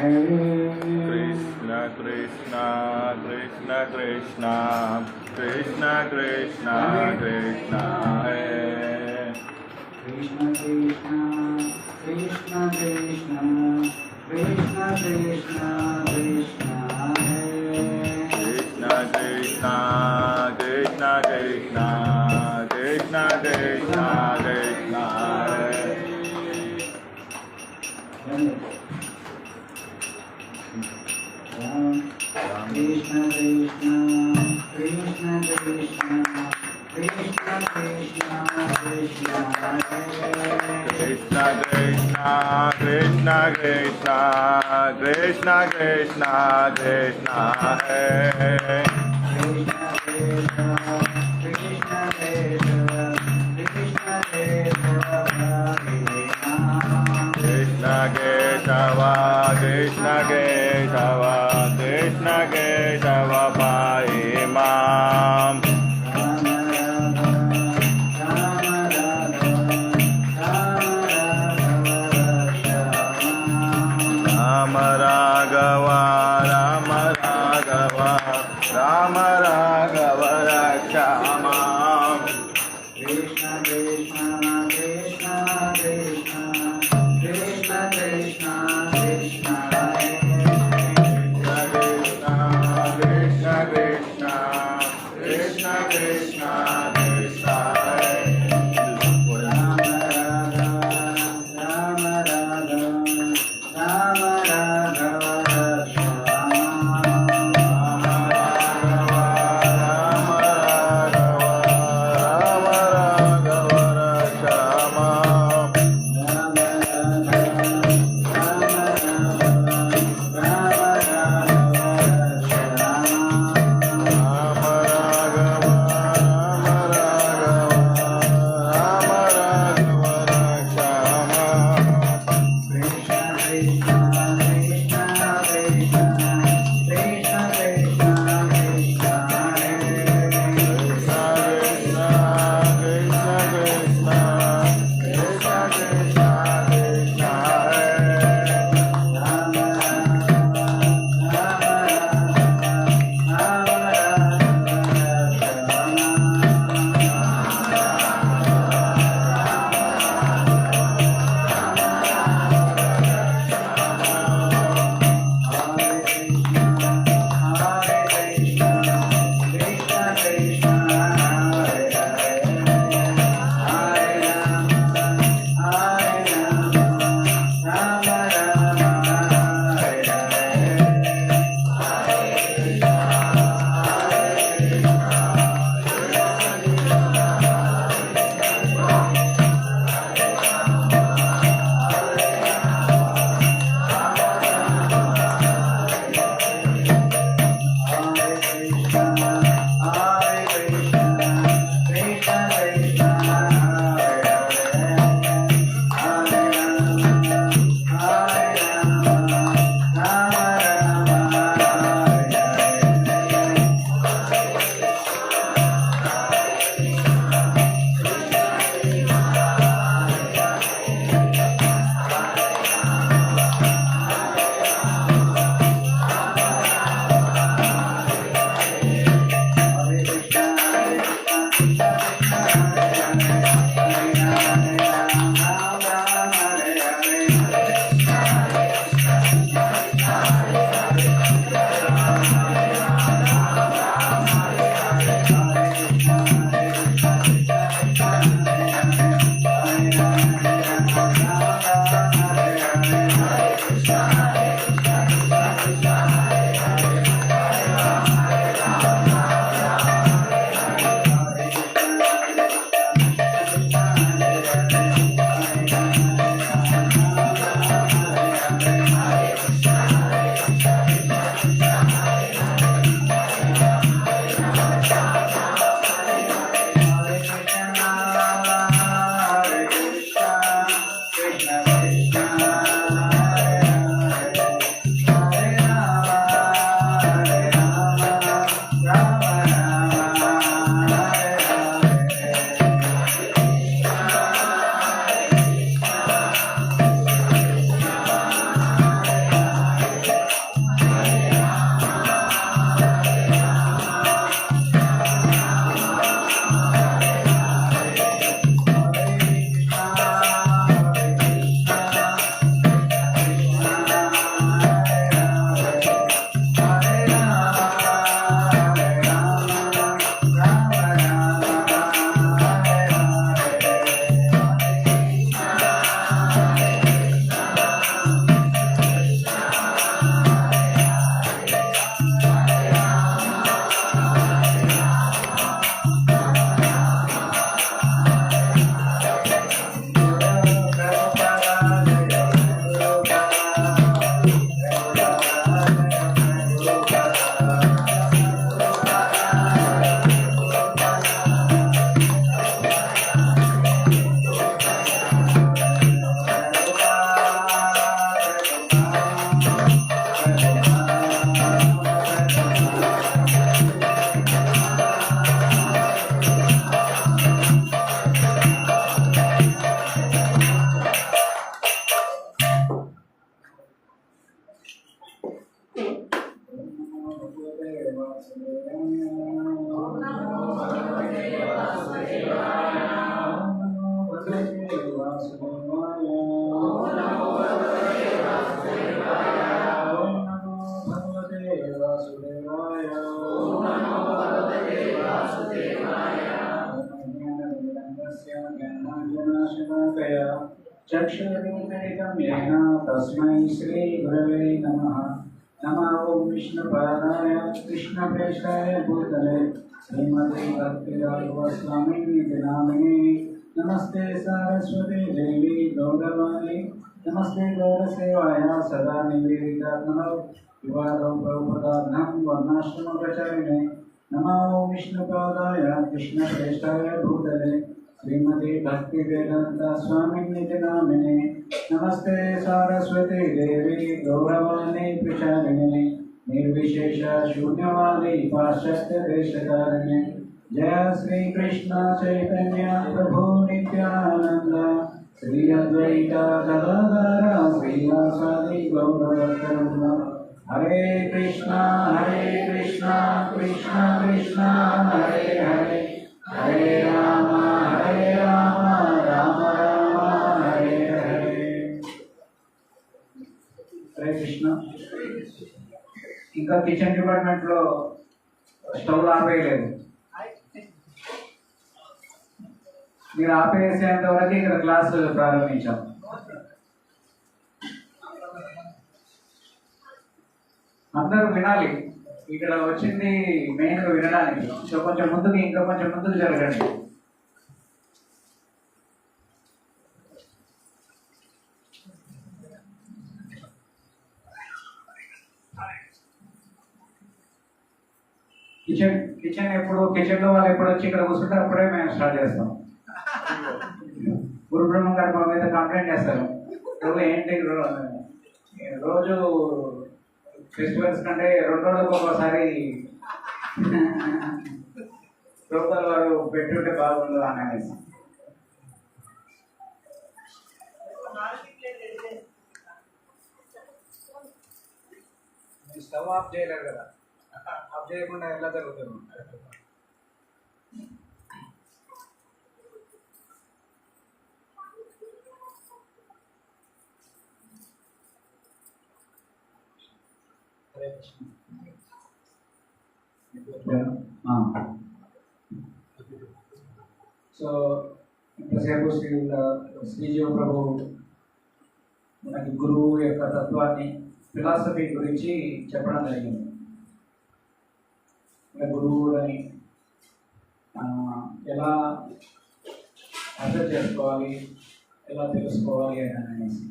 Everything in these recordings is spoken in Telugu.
Krishna Krishna Krishna Krishna Krishna Krishna Krishna Hare Krishna Krishna Krishna Krishna Krishna Krishna Krishna Hare Krishna Krishna Krishna Krishna Krishna Krishna Krishna Hare Krishna Krishna Krishna Krishna Krishna Krishna Krishna Krishna Krishna Krishna Krishna Krishna Krishna Krishna Hare Krishna Krishna Krishna Krishna Krishna Krishna Keshava Krishna Keshava Krishna Keshava Pai Mam Rama Raghava Rama Raghava Rama Raghava Rakshama Krishna Krishna Krishna Krishna Krishna Krishna Krishna Krishna Krishna Krishna Krishna Krishna Krishna Rama Rama Rama चक्षुरुन्मिलितं येन तस्मै श्रीगुरवे नमः। नमो विष्णुपादाय कृष्णप्रेष्ठाय भूतले श्रीमते भक्तिवेदान्तस्वामिनिति नामिने। नमस्ते सारस्वती देवी गौरवाणी नमस्ते गौरसेवाय सदा निवेदितात्मनो विवादो प्रभुपदाभ्यां वर्णाश्रमप्रचारिणे। नमो विष्णुपादाय कृष्णप्रेष्ठाय भूतले श्रीमते भक्तिवेदांत स्वामिनिति नामिने। नमस्ते सारस्वती देवी गौरवाणी प्रचारिणे निर्विशेष शून्यवादी पाश्चात्य देशकारिणे। जय श्री कृष्ण चैतन्य प्रभु नित्यानंद श्री अद्वैत गदाधर श्रीवासादि गौरभक्तवृंद। हरे कृष्णा कृष्ण कृष्ण हरे हरे हरे राम राम राम हरे हरे। हरे कृष्ण। ఇంకా కిచెన్ డిపార్ట్మెంట్ లో స్టవ్ ఆపేయలేదు. మీరు ఆపేసేంత వరకు ఇక్కడ క్లాస్ ప్రారంభించాం. అందరూ వినాలి. ఇక్కడ వచ్చింది మెయిన్ గా వినడానికి. సో కొంచెం ముందుకు ఇంకా కొంచెం ముందుకు జరగండి. కిచెన్ ఎప్పుడు కిచెన్ లో వాళ్ళు ఎప్పుడు వచ్చి ఇక్కడ కూర్చుంటే అప్పుడే మేము స్టార్ట్ చేస్తాం. గురు బ్రహ్మ గారు మా మీద కంప్లైంట్ చేస్తారు. ఏంటి రోజు ఫెస్టివల్స్ కంటే 2 రోజులకు ఒకసారి రూపాయలు వారు పెట్టుంటే బాగుండు అని అనేసి. స్టవ్ ఆఫ్ చేయలేరు కదా, ఆఫ్ చేయకుండా ఎలా జరుగుతుంది? సో ఇంతసేపు శ్రీజీవ ప్రభు మనకి గురువు యొక్క తత్వాన్ని ఫిలాసఫీ గురించి చెప్పడం జరిగింది. గురువులని ఎలా అర్థం చేసుకోవాలి, ఎలా తెలుసుకోవాలి అని అనేసి.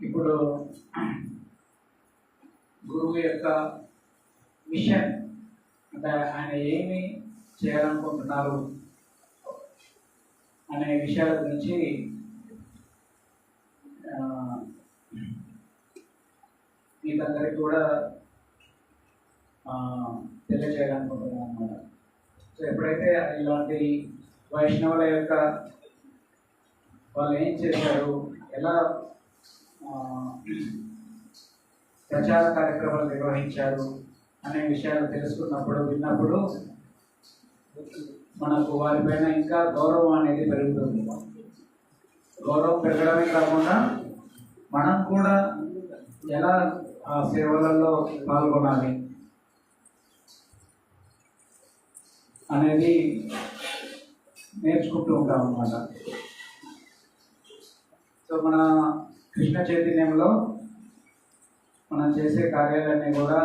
ఇప్పుడు గురువు యొక్క మిషన్ అంటే ఆయన ఏమి చేయాలనుకుంటున్నారు అనే విషయాల గురించి మీకందరికీ కూడా తెలియజేయాలనుకుంటున్నాను అన్నమాట. సో ఎప్పుడైతే ఇలాంటి వైష్ణవుల యొక్క వాళ్ళు ఏం చేశారు, ఎలా ప్రచార కార్యక్రమాలు నిర్వహించారు అనే విషయాలు తెలుసుకున్నప్పుడు విన్నప్పుడు మనకు వారిపైన ఇంకా గౌరవం అనేది పెరుగుతుంది. గౌరవం పెరగడమే కాకుండా మనం కూడా ఎలా ఆ సేవలలో పాల్గొనాలి అనేది నేర్చుకుంటూ ఉంటాం అన్నమాట. సో మన కృష్ణ చైతన్యంలో మనం చేసే కార్యాలన్నీ కూడా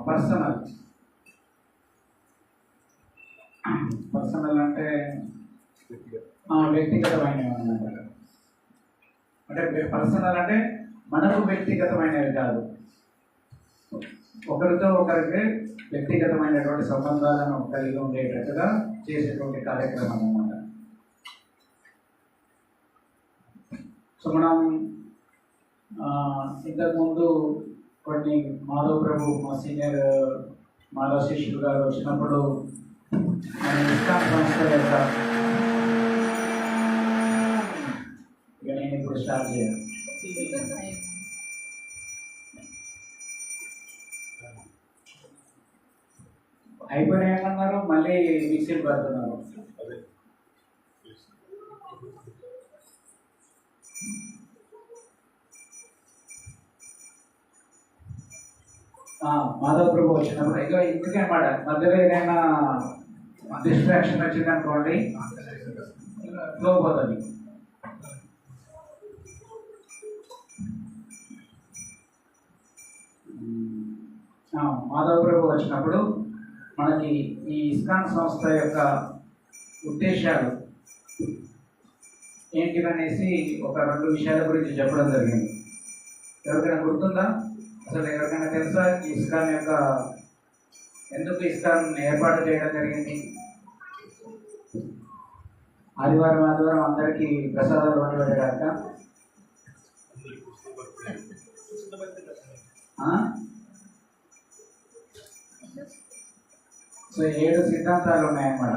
పర్సనల్ అంటే వ్యక్తిగతమైనవి అన్నమాట. అంటే పర్సనల్ అంటే మనకు వ్యక్తిగతమైనవి కాదు, ఒకరితో ఒకరికి వ్యక్తిగతమైనటువంటి సంబంధాలను కలిగి ఉండేటట్టుగా చేసేటువంటి కార్యక్రమం అన్నమాట. సో మనం ఇంతకుముందు కొన్ని మాధవ్ ప్రభు మా సీనియర్ మాధవ్ శిష్యులు గారు వచ్చినప్పుడు నేను ఇస్కాన్ సంస్థ యొక్క ఇక నేను ఇప్పుడు స్టార్ట్ చేయాలి. అయిపోయినాయన్నారు, మళ్ళీ మిక్సీలు పడుతున్నారు. మాధవ ప్రభు వచ్చినప్పుడు ఇక ఇందుకే మాట మధ్యలో ఏదైనా డిస్ట్రాక్షన్ వచ్చింది అనుకోండి, ఫ్లో పోతుంది. మాధవ ప్రభు వచ్చినప్పుడు మనకి ఈ ఇస్కాన్ సంస్థ యొక్క ఉద్దేశాలు ఏంటివనేసి ఒక 2 విషయాల గురించి చెప్పడం జరిగింది. ఎవరికైనా గుర్తుందా? అసలు ఎవరికైనా తెలుసా ఇస్కాన్ యొక్క ఎందుకు ఇస్కాన్ ఏర్పాటు చేయడం జరిగింది? ఆదివారం అందరికీ ప్రసాదాలు వండిపెట్టగాక. సో 7 సిద్ధాంతాలు ఉన్నాయన్నమాట.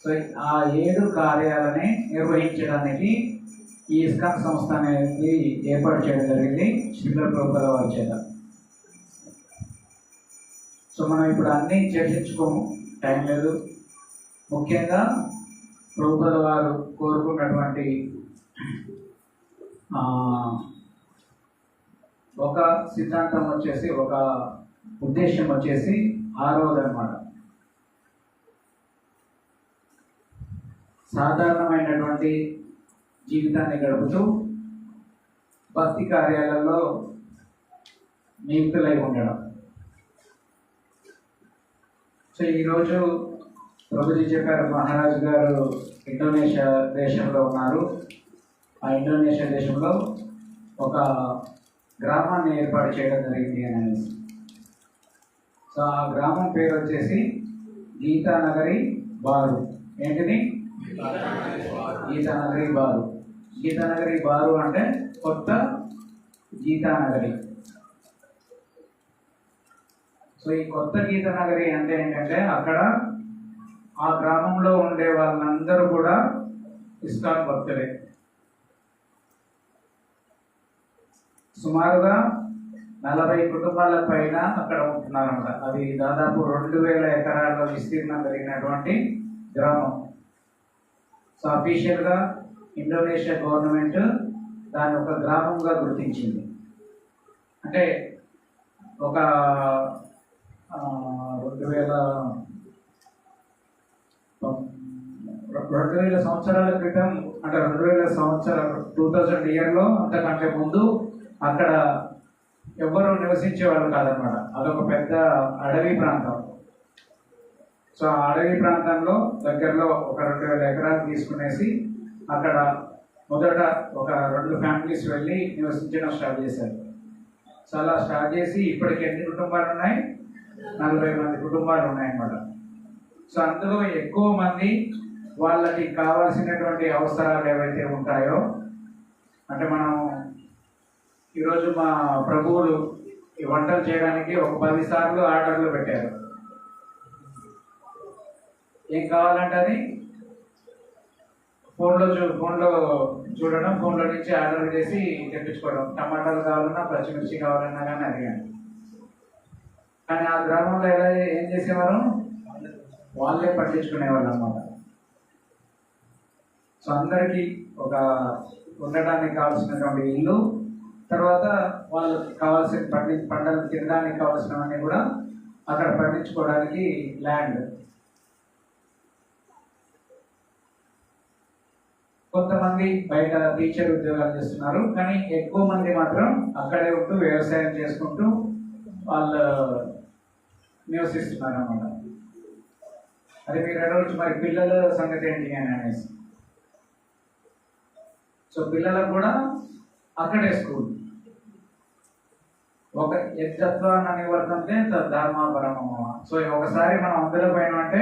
సో ఆ 7 కార్యాలని నిర్వహించడానికి ఈ ఇస్కాన్ సంస్థ అనేది ఏర్పాటు చేయడం జరిగింది శ్రీల ప్రభుపాద వారి చేత. సో మనం ఇప్పుడు అన్నీ చర్చించుకోము, టైం లేదు. ముఖ్యంగా ప్రభుపాద వారు కోరుకున్నటువంటి ఒక సిద్ధాంతం వచ్చేసి, ఒక ఉద్దేశం వచ్చేసి 6వది అన్నమాట. సాధారణమైనటువంటి జీవితాన్ని గడుపుతూ భక్తి కార్యాలలో నియుక్తులై ఉండడం. సో ఈరోజు ప్రభుజీ చెప్పారు, మహారాజు గారు ఇండోనేషియా దేశంలో ఉన్నారు. ఆ ఇండోనేషియా దేశంలో ఒక గ్రామాన్ని ఏర్పాటు చేయడం జరిగింది అనేసి. సో ఆ గ్రామం పేరు వచ్చేసి గీతానగరి బారు. ఏంటిది? గీతానగరి బారు. గీతానగరి బారు అంటే కొత్త గీతానగరి. సో ఈ కొత్త గీతానగరి అంటే ఏంటంటే అక్కడ ఆ గ్రామంలో ఉండే వాళ్ళందరూ కూడా ఇస్కాన్ భక్తులే. సుమారుగా 40 కుటుంబాల పైన అక్కడ ఉంటున్నారన్నమాట. అది దాదాపు 2000 ఎకరాల విస్తీర్ణం కలిగినటువంటి గ్రామం. సో అఫీషియల్గా ఇండోనేషియా గవర్నమెంట్ దాన్ని ఒక గ్రామంగా గుర్తించింది. అంటే ఒక 2000 సంవత్సరాల క్రితం, అంటే 2000 సంవత్సరాలు 2000 ఇయర్లో అంతకంటే ముందు అక్కడ ఎవ్వరూ నివసించే వాళ్ళు కాదనమాట. అదొక పెద్ద అడవి ప్రాంతం. సో ఆ అడవి ప్రాంతంలో దగ్గరలో ఒక 2000 ఎకరాలు తీసుకునేసి అక్కడ మొదట ఒక 2 ఫ్యామిలీస్ వెళ్ళి నివసించడం స్టార్ట్ చేశారు. సో అలా స్టార్ట్ చేసి ఇప్పటికి ఎన్ని కుటుంబాలు ఉన్నాయి? 40 మంది కుటుంబాలు ఉన్నాయన్నమాట. సో అందులో ఎక్కువ మంది వాళ్ళకి కావాల్సినటువంటి అవసరాలు ఏవైతే ఉంటాయో, అంటే మనం ఈరోజు మా ప్రభువులు ఈ వంటలు చేయడానికి ఒక 10 సార్లు ఆర్డర్లు పెట్టారు. ఏం కావాలంటే అది ఫోన్లో చూడడం, ఫోన్లో నుంచి ఆర్డర్ చేసి తెప్పించుకోవడం. టమాటాలు కావాలన్నా, పచ్చిమిర్చి కావాలన్నా కానీ అడిగాను. కానీ ఆ గ్రామంలో ఏం చేసేవారు? వాళ్ళే పండించుకునేవాళ్ళు అన్నమాట. సో అందరికీ ఒక ఉండడానికి కావాల్సినటువంటి ఇల్లు, తర్వాత వాళ్ళకి కావాల్సిన పంటలు తినడానికి కావాల్సినవన్నీ కూడా అక్కడ పండించుకోవడానికి ల్యాండ్. కొంతమంది బయట టీచర్ ఉద్యోగాలు చేస్తున్నారు, కానీ ఎక్కువ మంది మాత్రం అక్కడే ఉంటూ వ్యవసాయం చేసుకుంటూ వాళ్ళు నివసిస్తున్నారు అన్నమాట. అది మీరు అడగచ్చు, మరి పిల్లల సంగతి ఏంటి అని అనేసి. సో పిల్లలకు కూడా అక్కడే స్కూల్. ఒక యజ్ఞత్వాన్ని నివర్తంతే ధర్మాపరమ. సో ఒకసారి మనం అందులో పోయినా అంటే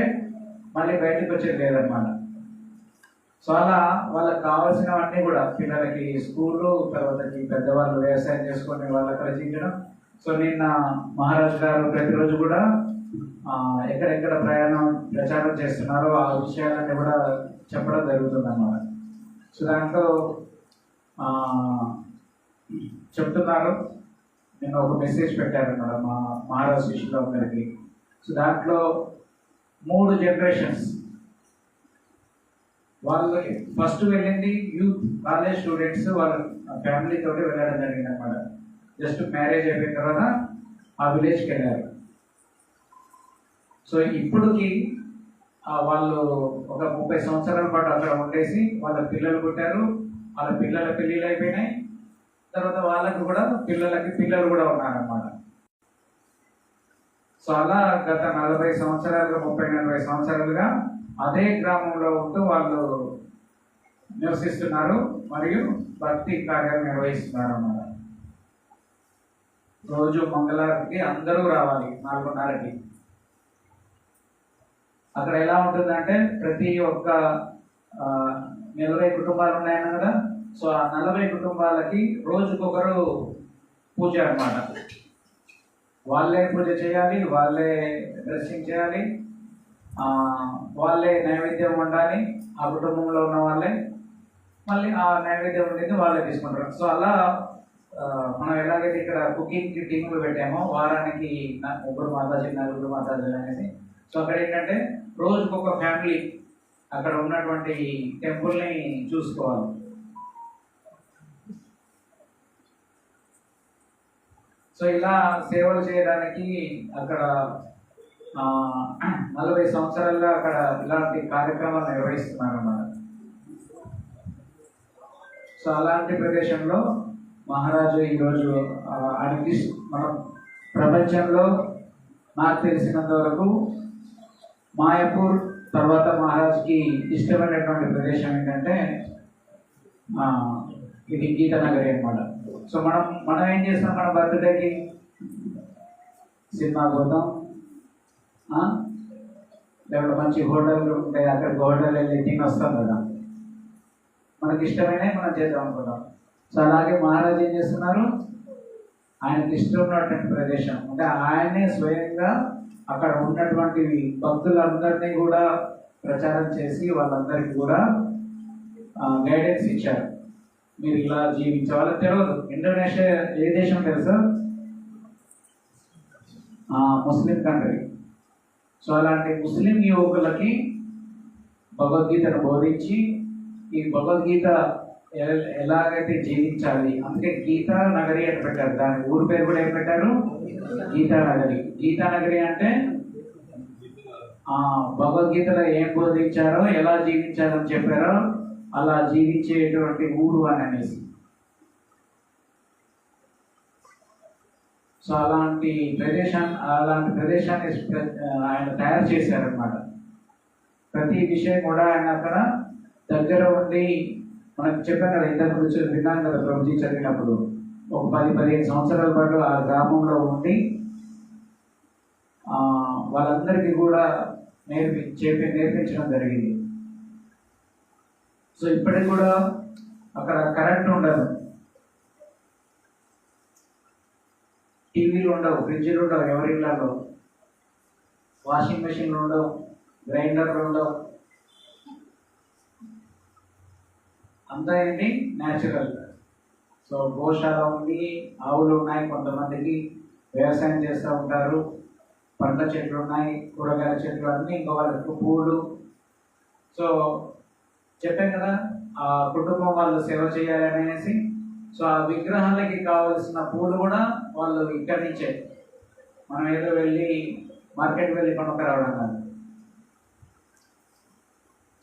మళ్ళీ బయటకు వచ్చేది లేదన్నమాట. సో అలా వాళ్ళకి కావాల్సినవన్నీ కూడా పిల్లలకి స్కూళ్ళు, తర్వాత పెద్దవాళ్ళు వ్యవసాయం చేసుకుని వాళ్ళకి రచించడం. సో నిన్న మహారాజు గారు ప్రతిరోజు కూడా ఎక్కడెక్కడ ప్రచారం చేస్తున్నారో ఆ విషయాలన్నీ కూడా చెప్పడం జరుగుతుంది అన్నమాట. సో దాంట్లో ఆ, చెప్తున్నారు. నేను ఒక మెసేజ్ పెట్టాను అన్నమాట మా మహారాజ్ శిష్యులు అందరికీ. సో దాంట్లో 3 జనరేషన్స్ వాళ్ళు ఫస్ట్ వెళ్ళింది యూత్, వాళ్ళే స్టూడెంట్స్, వాళ్ళ ఫ్యామిలీ తోటి వెళ్ళడం జరిగింది అనమాట. జస్ట్ మ్యారేజ్ అయిపోయిన తర్వాత ఆ విలేజ్కి వెళ్ళారు. సో ఇప్పటికి వాళ్ళు ఒక 30 సంవత్సరాల పాటు అక్కడ ఉండేసి వాళ్ళ పిల్లలు పుట్టారు, వాళ్ళ పిల్లల పెళ్ళిళ్ళు అయిపోయినాయి. తర్వాత వాళ్ళకు కూడా పిల్లలు కూడా ఉన్నారన్నమాట. సో అలా గత 40 సంవత్సరాలుగా 30-40 సంవత్సరాలుగా అదే గ్రామంలో ఉంటూ వాళ్ళు నివసిస్తున్నారు మరియు భక్తి కార్యాలు నిర్వహిస్తున్నారు అన్నమాట. రోజు మంగళవారికి అందరూ రావాలి 4:30కి. అక్కడ ఎలా ఉంటుందంటే ప్రతి ఒక్క 40 కుటుంబాలు ఉన్నాయన్న కదా. సో ఆ 40 కుటుంబాలకి రోజుకొకరు పూజ అన్నమాట. వాళ్ళే పూజ చేయాలి, వాళ్ళే డ్రెస్సింగ్ చేయాలి, వాళ్ళే నైవేద్యం వండాలి. ఆ కుటుంబంలో ఉన్న వాళ్ళే మళ్ళీ ఆ నైవేద్యం వండింది వాళ్ళే తీసుకుంటారు. సో అలా మనం ఎలాగైతే ఇక్కడ కుకింగ్కి టీములు పెట్టామో వారానికి 3 మాతాజీ 4 మాతాజీలు అనేసి. సో అక్కడ ఏంటంటే రోజుకొక ఫ్యామిలీ అక్కడ ఉన్నటువంటి టెంపుల్ని చూసుకోవాలి. సో ఇలా సేవలు చేయడానికి అక్కడ 40 సంవత్సరాలుగా అక్కడ ఇలాంటి కార్యక్రమాలు నిర్వహిస్తున్నారు అన్నమాట. సో అలాంటి ప్రదేశంలో మహారాజు ఈరోజు ఆయనకి మనం ప్రపంచంలో నాకు తెలిసినంత వరకు మాయాపూర్ తర్వాత మహారాజ్కి ఇష్టమైనటువంటి ప్రదేశం ఏంటంటే ఇది గీతానగరి అన్నమాట. సో మనం ఏం చేస్తాం, మన బర్త్డేకి సినిమా పోతాం, లేకపోతే మంచి హోటల్ ఉంటాయి అక్కడికి హోటల్ వెళ్ళి తిని వస్తాం కదా. మనకి ఇష్టమైనవి మనం చేద్దాం అనుకుంటాం. సో అలాగే మహారాజ్ ఏం చేస్తున్నారు, ఆయనకి ఇష్టమైనటువంటి ప్రదేశం అంటే ఆయనే స్వయంగా అక్కడ ఉన్నటువంటి భక్తులందరినీ కూడా ప్రచారం చేసి వాళ్ళందరికీ కూడా గైడెన్స్ ఇచ్చారు. మీరు ఇలా జీవించే వాళ్ళకి తెలియదు. ఇండోనేషియా ఏ దేశం తెలుసా? ముస్లిం కంట్రీ. సో అలాంటి ముస్లిం యువకులకి భగవద్గీతను బోధించి ఈ భగవద్గీత ఎలాగైతే జీవించాలి, అందుకే గీతా నగరి అని పెట్టారు. దాని ఊరు పేరు కూడా ఏం పెట్టారు, గీతా నగరి. గీతా నగరి అంటే భగవద్గీతలో ఏం బోధించారో ఎలా జీవించాలని చెప్పారో అలా జీవించేటువంటి ఊరు అని అనేసి. సో అలాంటి ప్రదేశాన్ని ఆయన తయారు చేశారనమాట. ప్రతి విషయం కూడా ఆయన అక్కడ దగ్గర ఉండి మనకు చెప్పాను కదా, ఇంతకుముందు విన్నాను కదా ప్రభుజీ చదివినప్పుడు, ఒక 10-15 సంవత్సరాల పాటు ఆ గ్రామంలో ఉండి వాళ్ళందరికీ కూడా నేర్పించడం జరిగింది. సో ఇప్పటికి కూడా అక్కడ కరెంట్ ఉండదు, టీవీలు ఉండవు, ఫ్రిడ్జ్లు ఉండవు, ఎవరి ఇళ్ళలో వాషింగ్ మెషిన్లు ఉండవు, గ్రైండర్లు ఉండవు. అంతా ఏంటి, న్యాచురల్. సో గోశాల ఉంది, ఆవులు ఉన్నాయి, కొంతమందికి వ్యవసాయం చేస్తూ ఉంటారు, పండ్ల చెట్లు ఉన్నాయి, కూరగాయల చెట్లు అన్నీ, ఇంకా వాళ్ళకి పూలు. సో చెప్పాను కదా ఆ కుటుంబం వాళ్ళు సేవ చేయాలనేసి. సో ఆ విగ్రహాలకి కావాల్సిన పూలు కూడా వాళ్ళు ఇక్కడి నుంచే, మనం ఏదో వెళ్ళి మార్కెట్కి వెళ్ళి కొనుక్క రావడం కాదు.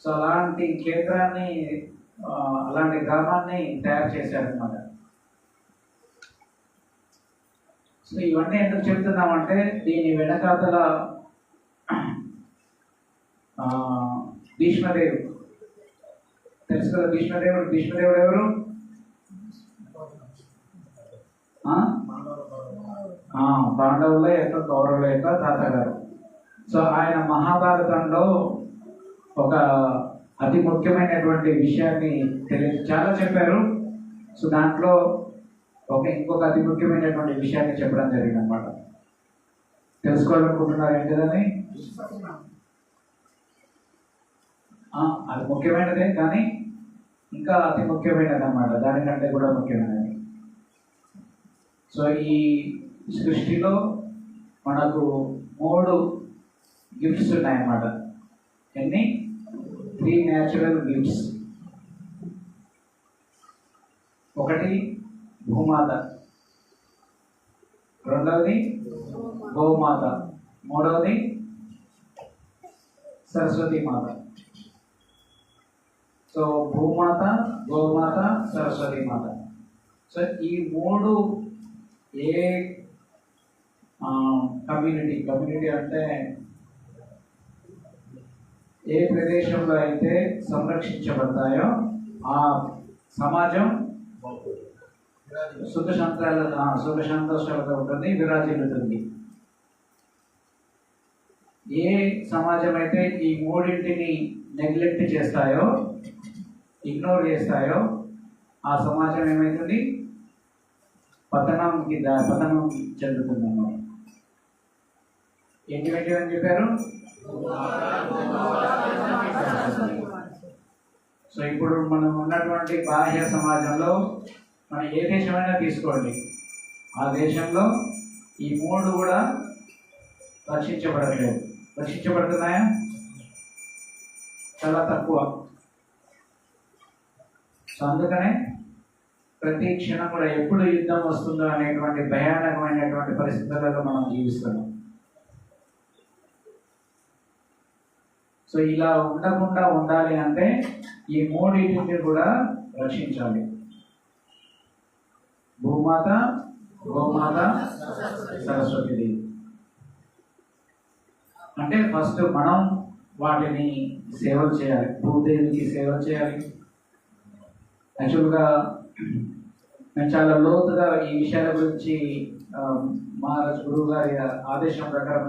సో అలాంటి కేంద్రాన్ని అలాంటి గ్రామాన్ని తయారు చేశారనమాట. సో ఇవన్నీ ఎందుకు చెప్తున్నామంటే దీని వెనకాతల భీష్మదేవుడు తెలుసు కదా. భీష్మదేవుడు ఎవరు? పాండవుల యొక్క కౌరవుల యొక్క తాతగారు. సో ఆయన మహాభారతంలో ఒక అతి ముఖ్యమైనటువంటి విషయాన్ని చాలా చెప్పారు. సో దాంట్లో ఇంకొక అతి ముఖ్యమైనటువంటి విషయాన్ని చెప్పడం జరిగింది అనమాట. తెలుసుకోవాలనుకుంటున్నారు ఏంటిదని? అది ముఖ్యమైనదే, కానీ ఇంకా అతి ముఖ్యమైనది అన్నమాట, దానికంటే కూడా ముఖ్యమైనది. సో ఈ సృష్టిలో మనకు 3 గిఫ్ట్స్ ఉన్నాయన్నమాట. ఎన్ని? 3 న్యాచురల్ గిఫ్ట్స్. ఒకటి భూమాత, రెండవది గోమాత, మూడవది సరస్వతి మాత. సో భూమాత, గోమాత, సరస్వతి మాత. సో ఈ 3 ఏ కమ్యూనిటీ అంటే ఏ ప్రదేశంలో అయితే సంరక్షించబడతాయో ఆ సమాజం సుఖ సంతోషాలతో ఉంటుంది, విరాజిల్లుతుంది. ఏ సమాజం అయితే ఈ 3ంటిని నెగ్లెక్ట్ చేస్తాయో, ఇగ్నోర్ చేస్తాయో, ఆ సమాజం ఏమవుతుంది? పతనం చెందుతుంది అన్నమాట. ఏంటి అని చెప్పారు? సో ఇప్పుడు మనం ఉన్నటువంటి బాహ్య సమాజంలో మనం ఏ దేశమైనా తీసుకోండి, ఆ దేశంలో ఈ 3 కూడా రక్షించబడట్లేదు. రక్షించబడుతున్నాయా? చాలా తక్కువ. సో అందుకనే ప్రతి క్షణం కూడా ఎప్పుడు యుద్ధం వస్తుందో అనేటువంటి భయానకమైనటువంటి పరిస్థితులలో మనం జీవిస్తున్నాం. సో ఇలా ఉండకుండా ఉండాలి అంటే ఈ 3ంటిని కూడా రక్షించాలి. భూమాత, గోమాత, సరస్వతి దేవి. అంటే ఫస్ట్ మనం వాటిని సేవలు చేయాలి, భూదేవికి సేవలు చేయాలి. యాక్చువల్గా నేను చాలా లోతుగా ఈ విషయాల గురించి మహారాజ్ గురువు గారి ఆదేశం ప్రకారం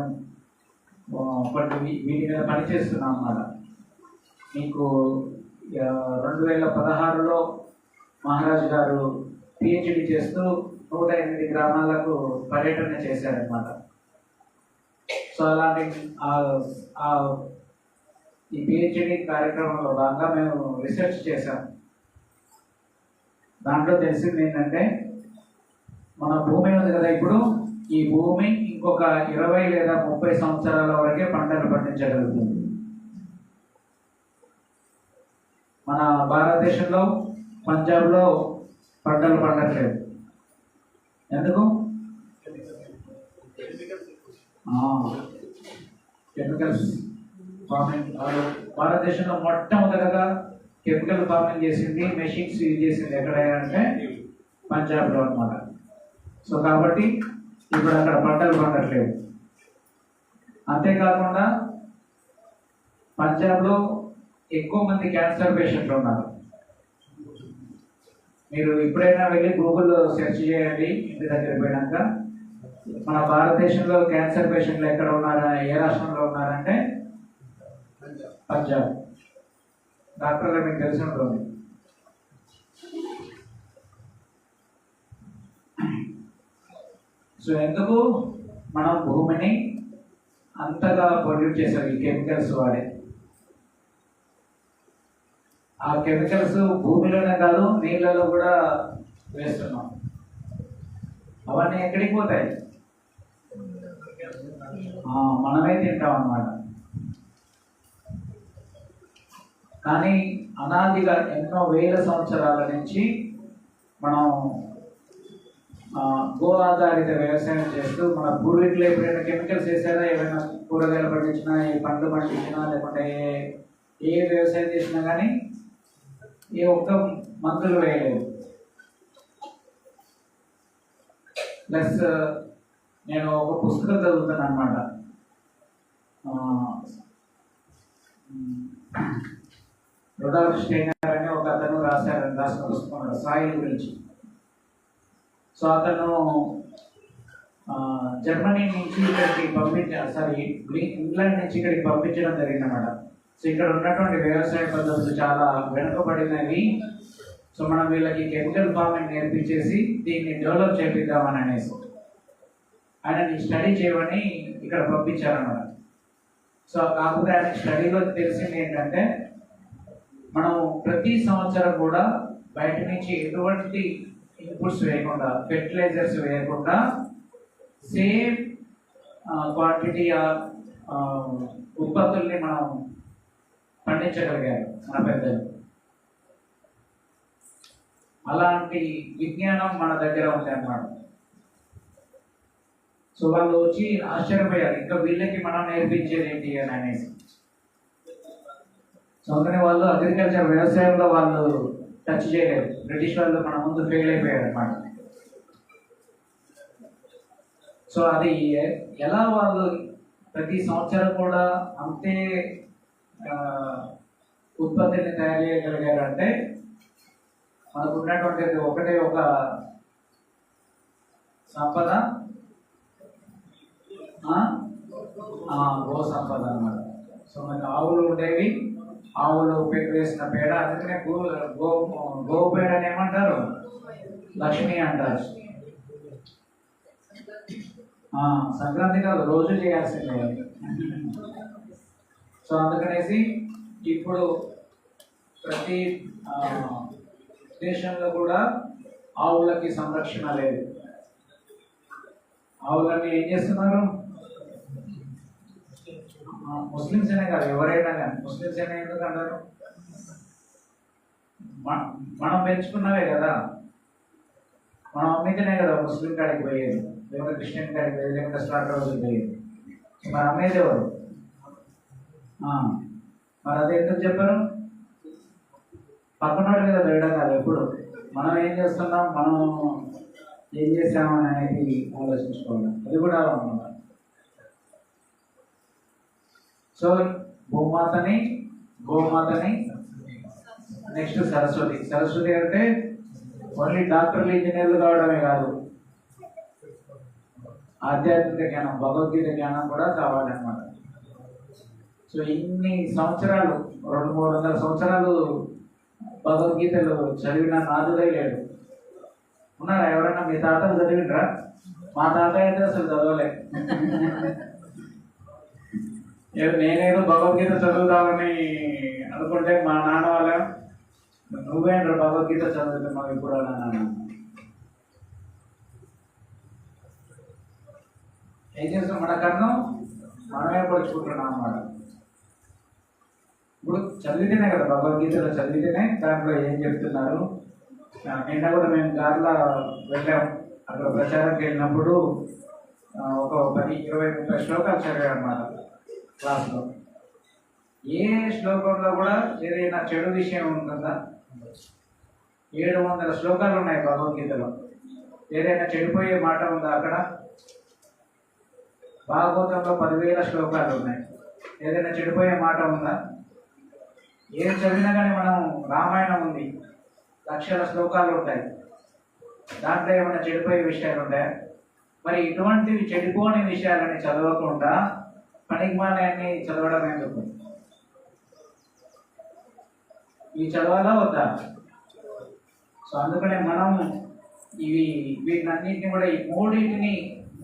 వీటి మీద పనిచేస్తున్నాం అన్నమాట. మీకు 2016లో మహారాజ్ గారు పిహెచ్డి చేస్తూ 108 గ్రామాలకు పర్యటన చేశారనమాట. సో అలాంటి ఈ పిహెచ్డి కార్యక్రమంలో భాగంగా మేము రీసెర్చ్ చేశాం. దాంట్లో తెలిసింది ఏంటంటే, మన భూమి ఉంది కదా, ఇప్పుడు ఈ భూమి ఇంకొక 20 లేదా 30 సంవత్సరాల వరకే పంటలు పండించగలుగుతుంది. మన భారతదేశంలో పంజాబ్లో పంటలు పండట్లేదు. ఎందుకు? Chemicals farming. భారతదేశంలో మొట్టమొదటగా కెమికల్ ఫార్మింగ్ చేసింది, మెషిన్స్ యూజ్ చేసింది ఎక్కడైనా అంటే పంజాబ్లో అన్నమాట. సో కాబట్టి ఇప్పుడు అక్కడ పంటలు పండట్లేదు. అంతేకాకుండా పంజాబ్లో ఎక్కువ మంది క్యాన్సర్ పేషెంట్లు ఉన్నారు. మీరు ఎప్పుడైనా వెళ్ళి గూగుల్లో సెర్చ్ చేయండి ఇంటి దగ్గర పోయినాక, మన భారతదేశంలో క్యాన్సర్ పేషెంట్లు ఎక్కడ ఉన్నారా, ఏ రాష్ట్రంలో ఉన్నారంటే పంజాబ్. డాక్టర్లు మీకు తెలిసి ఉంటుంది. సో ఎందుకు మనం భూమిని అంతగా పొల్యూట్ చేసాం ఈ కెమికల్స్ వాడే. ఆ కెమికల్స్ భూమిలోనే కాదు, నీళ్ళలో కూడా వేస్తున్నాం. అవన్నీ ఎక్కడికి పోతాయి? మనమే తింటాం అన్నమాట. కానీ అనాదిగా ఎన్నో వేల సంవత్సరాల నుంచి మనం గో ఆధారిత వ్యవసాయం చేస్తూ మన పూర్వీకులు ఎప్పుడైనా కెమికల్స్ వేసారా? ఏమైనా కూరగాయలు పండించినా, ఏ పండ్లు పండించినా, లేకుంటే ఏ వ్యవసాయం చేసినా కానీ ఏ ఒక్క మందులు వేయలేదు. ప్లస్ నేను ఒక పుస్తకం చదువుతాను అనమాట. రొడాల్ఫ్ స్టైనర్ అనే ఒక అతను రాసిన పుస్తకం సాయిల్ గురించి. సో అతను జర్మనీ నుంచి ఇక్కడికి ఇంగ్లాండ్ నుంచి ఇక్కడికి పంపించడం జరిగిందన్నమాట. సో ఇక్కడ ఉన్నటువంటి వ్యవసాయ పద్ధతులు చాలా వెనుకబడినవి. సో మనం వీళ్ళకి కెమికల్ ఫార్మింగ్ నేర్పించేసి దీన్ని డెవలప్ చేపిద్దామని అనేసి ఆయనని స్టడీ చేయమని ఇక్కడ పంపించారన్నమాట. సో కాకపోతే ఆయన స్టడీలో తెలిసింది ఏంటంటే, మనం ప్రతి సంవత్సరం కూడా బయట నుంచి ఎటువంటి ఇన్పుట్స్ వేయకుండా, ఫెర్టిలైజర్స్ వేయకుండా సేమ్ క్వాంటిటీ ఉత్పత్తుల్ని మనం పండించగలిగారు మన పెద్దలు. అలాంటి విజ్ఞానం మన దగ్గర ఉంది అన్నమాట. సో వాళ్ళు వచ్చి ఆశ్చర్యపోయారు, ఇంకా వీళ్ళకి మనం నేర్పించేది ఏంటి అని అనేసి. సో అందుకని వాళ్ళు అగ్రికల్చర్ వ్యవసాయంలో వాళ్ళు టచ్ చేయలేదు. బ్రిటిష్ వాళ్ళు మన ముందు ఫెయిల్ అయిపోయారు అన్నమాట. సో అది ఎలా వాళ్ళు ప్రతి సంవత్సరం కూడా అంతే ఉత్పత్తిని తయారు చేయగలిగారు అంటే మనకు ఉన్నటువంటిది ఒకటే ఒక సంపద, గో సంపద అన్నమాట. సో మనకి ఆవులు ఉండేవి, ఆవులు వేసిన పేడ, అందుకనే గో పేడ అని ఏమంటారు, లక్ష్మి అంటారు. సంక్రాంతి కాదు, రోజు చేయాల్సిందే. సో అందుకనేసి ఇప్పుడు ప్రతి దేశంలో కూడా ఆవులకి సంరక్షణ లేదు. ఆవులన్నీ ఏం చేస్తున్నారు, ముస్లిమ్స్ అనే కాదు, ఎవరైనా కానీ, ముస్లిమ్స్ అనే ఎందుకు అంటారు, మనం పెంచుకున్నవే కదా, మనం అమ్మితేనే కదా ముస్లిం కాడికి పోయేది, లేకపోతే క్రిస్టియన్ కాడికి పోయేది, లేకపోతే స్టార్ట్ రోజులు పోయేది. మరి అమ్మేది ఎవరు? మరి అది ఎందుకు చెప్పారు? పక్కనోడు కదా వేయడం కాదు, ఎప్పుడు మనం ఏం చేస్తున్నాం, మనం ఏం చేసాము అనేది ఆలోచించుకోవాలి. అది కూడా అన్నమాట. సో భూమాతని, గోమాతని, నెక్స్ట్ సరస్వతి. సరస్వతి అంటే ఓన్లీ డాక్టర్లు, ఇంజనీర్లు కావడమే కాదు, ఆధ్యాత్మిక జ్ఞానం, భగవద్గీత జ్ఞానం కూడా కావాలన్నమాట. సో ఇన్ని సంవత్సరాలు, 200-300 సంవత్సరాలు భగవద్గీతలు చదివిన నాదుడే లేడు. ఉన్నారా ఎవరైనా? మీ తాతలు చదివినరా? మా తాతయ్య అయితే అసలు చదవలే. నేనేదో భగవద్గీత చదువుదామని అనుకుంటే మా నాన్న వాళ్ళ, నువ్వేంట్రా భగవద్గీత చదువుతున్నావు ఇప్పుడు నాన్న. ఏం చేస్తాం, మన కన్ను మనమే పరుచుకుంటున్నాం అన్నమాట. ఇప్పుడు చదివితేనే కదా, భగవద్గీతలో చదివితేనే దాంట్లో ఏం చెప్తున్నారు. నిన్న కూడా మేము దారిలో వెళ్ళాం, అక్కడ ప్రచారంకి వెళ్ళినప్పుడు ఒక 10-20-30 శ్లోకాలు చదివాం అన్నమాట క్లాస్లో. ఏ శ్లోకంలో కూడా ఏదైనా చెడు విషయం ఉంటుందా? 700 శ్లోకాలు ఉన్నాయి భగవద్గీతలో. ఏదైనా చెడిపోయే మాట ఉందా అక్కడ? భాగవతంలో 10,000 శ్లోకాలు ఉన్నాయి. ఏదైనా చెడిపోయే మాట ఉందా? ఏం చదివినా కానీ మనం, రామాయణం ఉంది, లక్షల శ్లోకాలు ఉంటాయి, దాంట్లో ఏమైనా చెడిపోయే విషయాలు ఉంటాయా? మరి ఇటువంటివి చెడిపోని విషయాలని చదవకుండా పనికిమాలని చదవడం ఎందుకు? ఇవి చదవాలా వద్దా? సో అందుకనే మనం వీటినన్నింటినీ కూడా, ఈ మూడింటిని,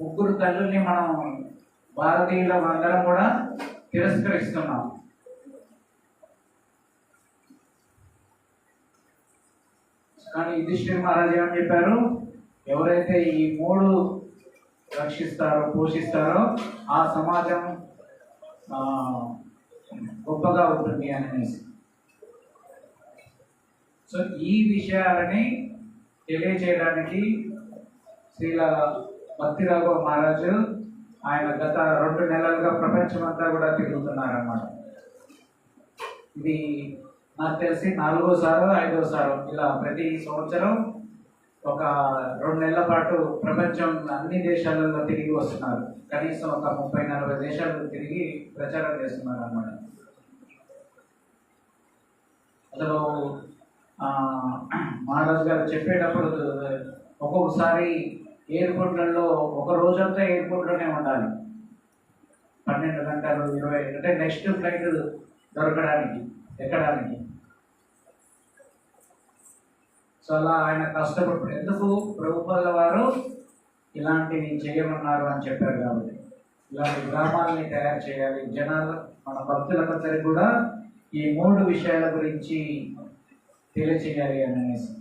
ముగ్గురు తల్లుల్ని మనం భారతీయుల అందరం కూడా తిరస్కరిస్తున్నాం. కానీ యుధిష్ఠిర మహారాజు ఏమని చెప్పారు, ఎవరైతే ఈ 3 రక్షిస్తారో, పోషిస్తారో ఆ సమాజం గొప్పగా ఉంటుంది అనేసి. సో ఈ విషయాలని తెలియజేయడానికి శ్రీల భక్తి రాఘవ మహారాజు ఆయన గత 2 నెలలుగా ప్రపంచమంతా కూడా తిరుగుతున్నారన్నమాట. ఇది నాకు తెలిసి 4వ సారో 5వ సారో ఇలా ప్రతి సంవత్సరం ఒక 2 నెలల పాటు ప్రపంచం అన్ని దేశాలలో తిరిగి వస్తున్నారు. కనీసం ఒక 30-40 దేశాలు తిరిగి ప్రచారం చేస్తున్నారు అన్నమాట. అసలు మహారాజు గారు చెప్పేటప్పుడు ఒక్కొక్కసారి ఎయిర్పోర్ట్లలో ఒక రోజంతా ఎయిర్పోర్ట్లోనే ఉండాలి, 12 గంటలు 20 అంటే నెక్స్ట్ ఫ్లైట్ దొరకడానికి, ఎక్కడానికి. సో అలా ఆయన కష్టపడు, ఎందుకు ప్రభుపాదుల వారు ఇలాంటివి చేయమన్నారు అని చెప్పారు కాబట్టి. ఇలాంటి గ్రామాలని తయారు చేయాలి, జనాలు, మన భక్తులందరికీ కూడా ఈ మూడు విషయాల గురించి తెలియచేయాలి అని అనేసి.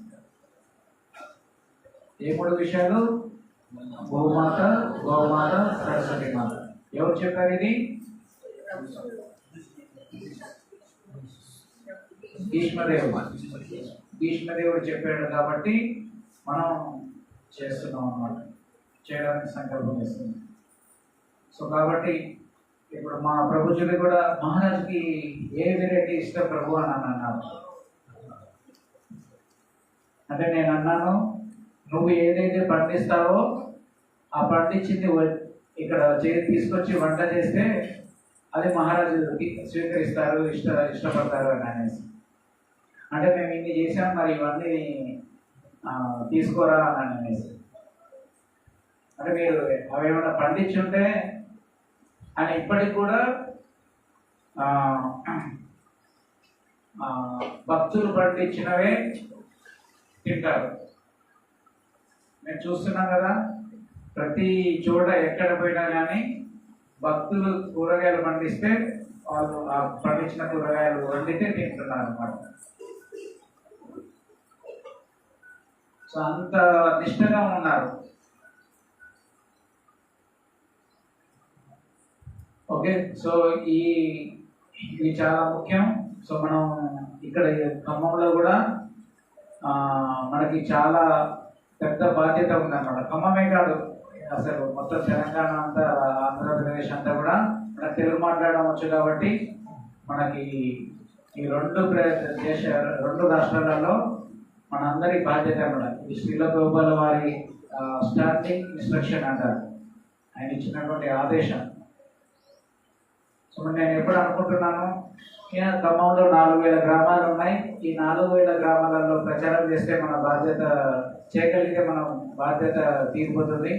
ఏ మూడు విషయాలు? భూమాత, గోమాత, సరస్వతి మాత. ఎవరు చెప్పారు ఇది? భీష్మదేవుడు చెప్పాడు కాబట్టి మనం చేస్తున్నాం అన్నమాట, చేయడానికి సంకల్పం చేస్తున్నాం. సో కాబట్టి ఇప్పుడు మా ప్రభుజులు కూడా మహారాజుకి ఏ వెరైటీ ఇష్టం ప్రభు అని అన్నారు. అంటే నేను అన్నాను, నువ్వు ఏదైతే పండిస్తావో ఆ పండించింది ఇక్కడ తీసుకొచ్చి వంట చేస్తే అది మహారాజు స్వీకరిస్తారు, ఇష్టపడతారు అని అనేసి. అంటే మేము ఇన్ని చేసాం, మరి ఇవన్నీ తీసుకోరా అని అనేసి. అంటే మీరు అవి ఏమైనా పండించుంటే అని ఇప్పటికి కూడా భక్తులు పండించినవే తింటారు. మేము చూస్తున్నాం కదా, ప్రతి చోట ఎక్కడ పోయినా కానీ భక్తులు కూరగాయలు పండిస్తే వాళ్ళు ఆ పండించిన కూరగాయలు వండితే తింటున్నారు అన్నమాట. సో అంత నిష్టగా ఉన్నారు. ఓకే, సో ఇది చాలా ముఖ్యం. సో మనం ఇక్కడ ఖమ్మంలో కూడా మనకి చాలా పెద్ద బాధ్యత ఉందన్నమాట. ఖమ్మమే కాదు, అసలు మొత్తం తెలంగాణ అంతా, ఆంధ్రప్రదేశ్ అంతా కూడా మనకు తెలుగు మాట్లాడడం వచ్చు కాబట్టి మనకి ఈ రెండు రాష్ట్రాలలో మనందరి బాధ్యత అన్నమాట. ఈ శ్రీల గోపాల వారి స్టాండింగ్ ఇన్స్ట్రక్షన్ అంటారు, ఆయన ఇచ్చినటువంటి ఆదేశం. సో నేను ఎప్పుడు అనుకుంటున్నాను, ఖమ్మంలో 4000 గ్రామాలు ఉన్నాయి. ఈ 4000 గ్రామాలలో ప్రచారం చేస్తే మన బాధ్యత చేయగలిగితే మనం బాధ్యత తీరిపోతుంది,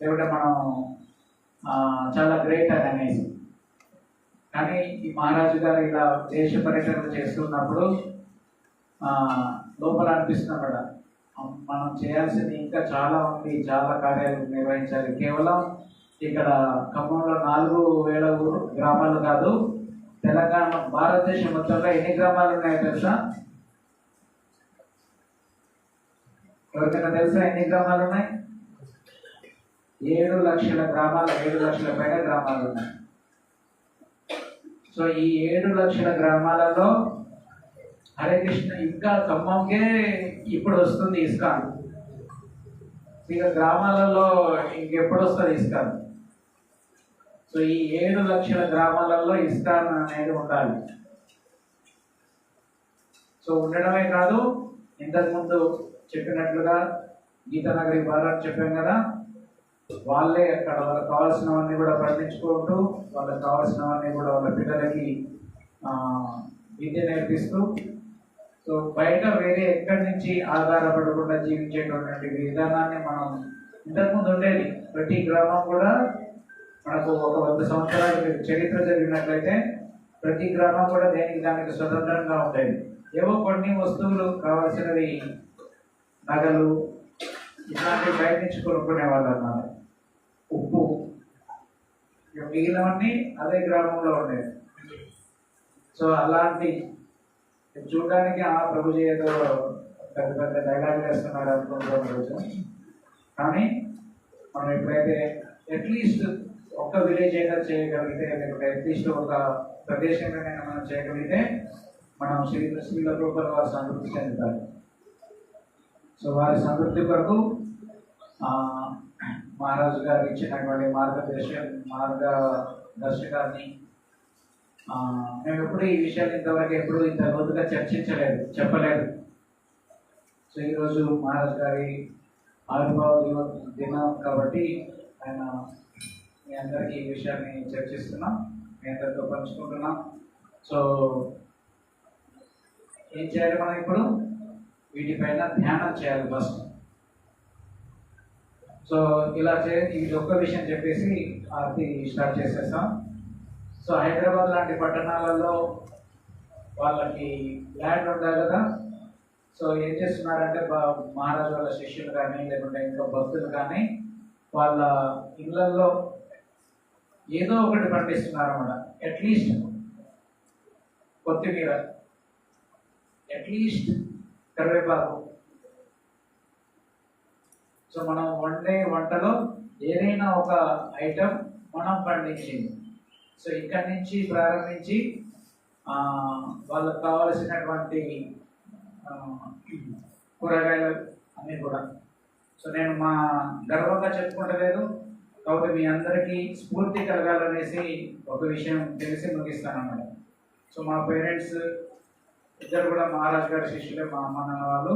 లేకుంటే మనం చాలా గ్రేట్ అని అనేసి. కానీ ఈ మహారాజు గారు ఇలా దేశ పర్యటనలు చేస్తున్నప్పుడు లోపల అనిపిస్తున్నాం కదా, మనం చేయాల్సింది ఇంకా చాలా ఉంది, చాలా కార్యాలు నిర్వహించాలి. కేవలం ఇక్కడ ఖమ్మంలో 4000 గ్రామాలు కాదు, తెలంగాణ భారతదేశం మొత్తంలో ఎన్ని గ్రామాలు ఉన్నాయో తెలుసా? ఎవరికైనా తెలుసా ఎన్ని గ్రామాలు ఉన్నాయి? 7 లక్షల గ్రామాలు, 7 లక్షల పైన గ్రామాలు ఉన్నాయి. సో ఈ 7 లక్షల గ్రామాలలో హరే కృష్ణ ఇంకా ఖమ్మంకే ఇప్పుడు వస్తుంది ఇస్కాన్. ఇక గ్రామాలలో ఇంకెప్పుడు వస్తుంది ఇస్కాన్? సో ఈ 7 లక్షల గ్రామాలలో ఇస్కాన్ అనేది ఉండాలి. సో ఉండడమే కాదు, ఇంతకుముందు చెప్పినట్లుగా గీతానగరి భారత్ చెప్పాం కదా, వాళ్ళే అక్కడ వాళ్ళకి కావాల్సినవన్నీ కూడా పండించుకుంటూ, వాళ్ళకి కావాల్సినవన్నీ కూడా వాళ్ళ పిల్లలకి విద్య నేర్పిస్తూ, సో బయట వేరే ఎక్కడి నుంచి ఆధారపడకుండా జీవించేటటువంటి విధానాన్ని మనం ఇంతకుముందు ఉండేది. ప్రతి గ్రామం కూడా మనకు ఒక 100 సంవత్సరాల చరిత్ర జరిగినట్లయితే ప్రతి గ్రామం కూడా దానికి స్వతంత్రంగా ఉండేది. ఏవో కొన్ని వస్తువులు కావాల్సినవి, నగలు ఇట్లాంటివి బయట నుంచి కొనుక్కునేవాళ్ళు అన్నమాట. ఉప్పు, మిగిలినవన్నీ అదే గ్రామంలో ఉండేది. సో అలాంటి చూడడానికి ఆ ప్రభుజీ ఏదో పెద్ద పెద్ద డైలాగ్ వేస్తున్నాడు అనుకుంటున్నాం రోజు. కానీ మనం ఎప్పుడైతే అట్లీస్ట్ ఒక్క విలేజ్ అయినా చేయగలిగితే, లేకపోతే అట్లీస్ట్ ఒక ప్రదేశంలోనైనా మనం చేయగలిగితే మనం శ్రీల రూపాల వారి సంతృప్తి చెందుతారు. సో వారి సంతృప్తి కొరకు మహారాజు గారు ఇచ్చినటువంటి మార్గదర్శకాన్ని మేము ఎప్పుడు ఈ విషయాలు ఇంతవరకు ఇంత లోతుగా చెప్పలేదు. సో ఈరోజు మహారాజు గారి ఆవిర్భావ దినం కాబట్టి ఆయన మీ అందరికీ ఈ విషయాన్ని చర్చిస్తున్నాం, మీ అందరితో పంచుకుంటున్నాం. సో ఏం చేయాలి మనం ఇప్పుడు? వీటిపైన ధ్యానం చేయాలి ఫస్ట్. సో ఇలా ఇది ఒక్క విషయం చెప్పేసి ఆర్తి స్టార్ట్ చేసేస్తాం. సో హైదరాబాద్ లాంటి పట్టణాలలో వాళ్ళకి ల్యాండ్ ఉండాలి కదా. సో ఏం చేస్తున్నారంటే మహారాజు వాళ్ళ శిష్యులు కానీ, లేకుంటే ఇంకా భక్తులు కానీ వాళ్ళ ఇళ్లలో ఏదో ఒకటి పండిస్తున్నారు అన్నమాట. అట్లీస్ట్ కొత్తిమీర, అట్లీస్ట్ కరివేపాకు. సో మనం వండే వంటలో ఏదైనా ఒక ఐటమ్ మనం పండించింది. సో ఇక్కడి నుంచి ప్రారంభించి వాళ్ళకు కావలసినటువంటి కూరగాయలు అన్నీ కూడా. సో నేను మా గర్వంగా చెప్పుకుంటలేదు, కాబట్టి మీ అందరికీ స్ఫూర్తి కలగాలనేసి ఒక విషయం తెలిసి ముగిస్తాను అన్నమాట. సో మా పేరెంట్స్ ఇద్దరు కూడా మహారాజ్ గారి శిష్యులే, మా అమ్మ నాన్న వాళ్ళు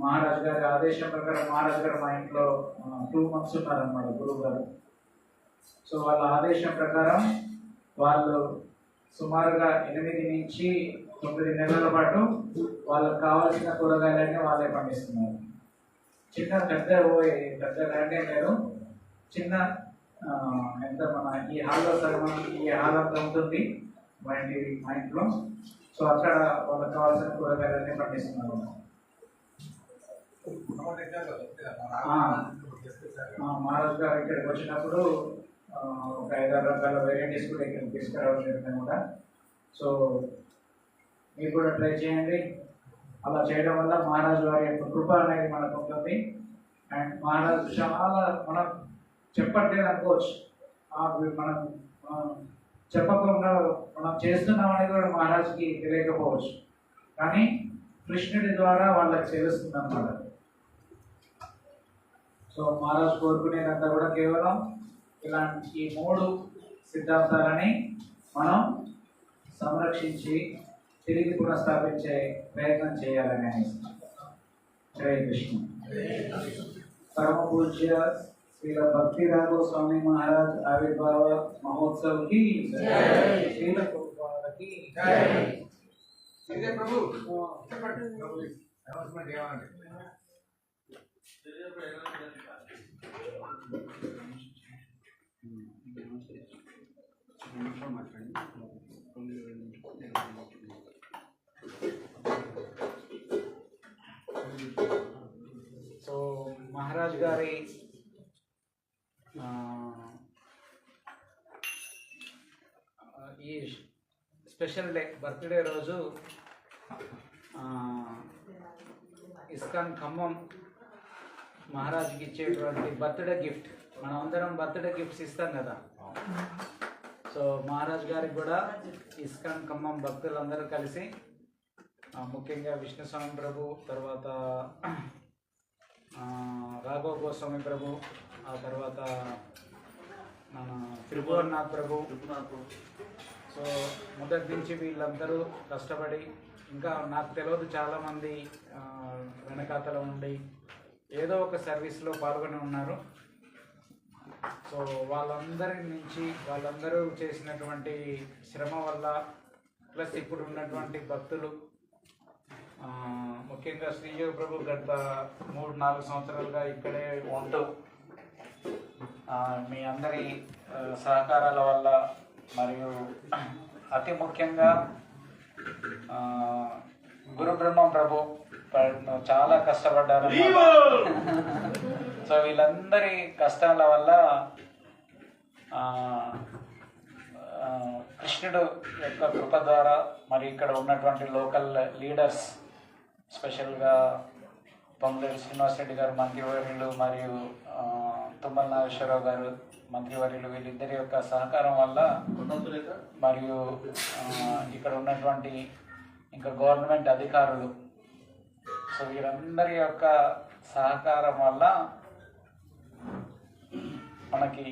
మహారాజ్ గారి ఆదేశం ప్రకారం మహారాజ్ గారు మా ఇంట్లో 2 months ఉన్నారన్నమాట గురువు గారు. సో వాళ్ళ ఆదేశం ప్రకారం వాళ్ళు సుమారుగా 8 నుంచి 9 నెలల పాటు వాళ్ళకి కావాల్సిన కూరగాయలన్నీ వాళ్ళే పండిస్తున్నారు. చిన్న పెద్ద ల్యాండ్ ఏం లేదు, చిన్న ఎంత మన ఈ హాల్లో సగం ఈ హాల్ అంతా ఉంటుంది మా ఇంట్లో. సో అక్కడ వాళ్ళకి కావాల్సిన కూరగాయలన్నీ పండిస్తున్నారు. మహారాజ్ గారు ఇక్కడికి వచ్చినప్పుడు ఒక 5-6 రకాల వెరైటీస్ కూడా ఇక్కడ తీసుకురావడం జరిగింది కూడా. సో మీరు కూడా ట్రై చేయండి. అలా చేయడం వల్ల మహారాజు వారి యొక్క కృప అనేది మనకు ఉంటుంది. అండ్ మహారాజు చాలా మనం చెప్పట్లేదు అనుకోవచ్చు, మనం చెప్పకుండా మనం చేస్తున్నాం అనేది కూడా మహారాజుకి తెలియకపోవచ్చు, కానీ కృష్ణుడి ద్వారా వాళ్ళకి తెలుస్తుంది అన్నమాట. సో మహారాజు కోరుకునేదంతా కూడా కేవలం ఇలాంటి ఈ 3 సిద్ధాంతాలని మనం సంరక్షించి తిరిగి పునఃస్థాపించే ప్రయత్నం చేయాలని జై కృష్ణ. పరమ పూజ్య శ్రీల భక్తి రాఘవ స్వామి మహారాజ్ ఆవిర్భావ మహోత్సవ్ కి శ్రీల ప్రభుకి సో మహారాజ్ గారి ఈ స్పెషల్ డే బర్త్డే రోజు ఇస్కాన్ ఖమ్మం మహారాజ్కి ఇచ్చేటువంటి బర్త్డే గిఫ్ట్. మనం అందరం బర్త్డే గిఫ్ట్స్ ఇస్తాం కదా. సో మహారాజ్ గారికి కూడా ఇస్కాన్ ఖమ్మం భక్తులందరూ కలిసి ముఖ్యంగా విష్ణుస్వామి ప్రభు, తర్వాత రాఘవ గోస్వామి ప్రభు, ఆ తర్వాత మన త్రిభువనాథ్ ప్రభు. సో మొదటి నుంచి వీళ్ళందరూ కష్టపడి, ఇంకా నాకు తెలియదు చాలామంది వెనకాతల ఉండి ఏదో ఒక సర్వీస్లో పాల్గొని ఉన్నారు. సో వాళ్ళందరూ చేసినటువంటి శ్రమ వల్ల, ప్లస్ ఇప్పుడు ఉన్నటువంటి భక్తులు, ముఖ్యంగా శ్రీయోగ ప్రభు గత 3-4 సంవత్సరాలుగా ఇక్కడే ఉంటూ మీ అందరి సహకారాల వల్ల, మరియు అతి ముఖ్యంగా గురు బ్రహ్మం ప్రభు చాలా కష్టపడ్డారు. సో వీళ్ళందరి కష్టాల వల్ల కృష్ణుడు యొక్క కృప ద్వారా, మరి ఇక్కడ ఉన్నటువంటి లోకల్ లీడర్స్, స్పెషల్గా పొంగులేటి శ్రీనివాసరెడ్డి గారు మంత్రివర్యులు, మరియు తుమ్మల నాగేశ్వరరావు గారు మంత్రివర్యులు, వీళ్ళిద్దరి యొక్క సహకారం వల్ల, మరియు ఇక్కడ ఉన్నటువంటి ఇంకా గవర్నమెంట్ అధికారులు, సో వీరందరి యొక్క సహకారం వల్ల మనకి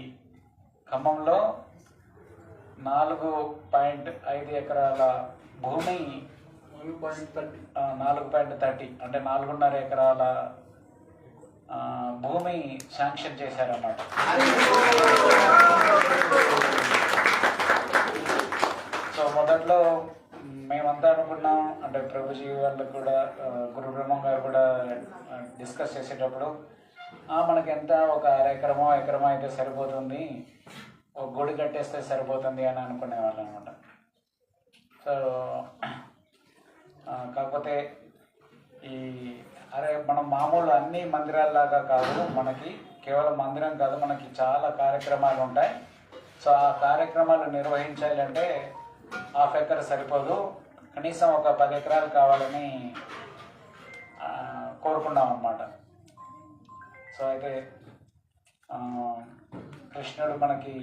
ఖమ్మంలో 4.5 ఎకరాల భూమి, 4.30 అంటే 4.5 ఎకరాల భూమి శాంక్షన్ చేశారన్నమాట. సో మొదట్లో మేమంతా అనుకున్నాం, అంటే ప్రభుజీ వాళ్ళకు కూడా, గురు బ్రహ్మం గారు కూడా డిస్కస్ చేసేటప్పుడు మనకి ఎంత ఒక ఎకరమో అయితే సరిపోతుంది, ఒక గుడి కట్టేస్తే సరిపోతుంది అని అనుకునేవాళ్ళు అనమాట. సో కాకపోతే మనం మామూలు అన్ని మందిరాల్లాగా కాదు, మనకి కేవలం మందిరం కాదు, మనకి చాలా కార్యక్రమాలు ఉంటాయి. సో ఆ కార్యక్రమాలు నిర్వహించాలి అంటే హాఫ్ ఎకర్ సరిపోదు, కనీసం ఒక 10 ఎకరాలు కావాలని కోరుకున్నాం అన్నమాట. సో అయితే కృష్ణుడు మనకి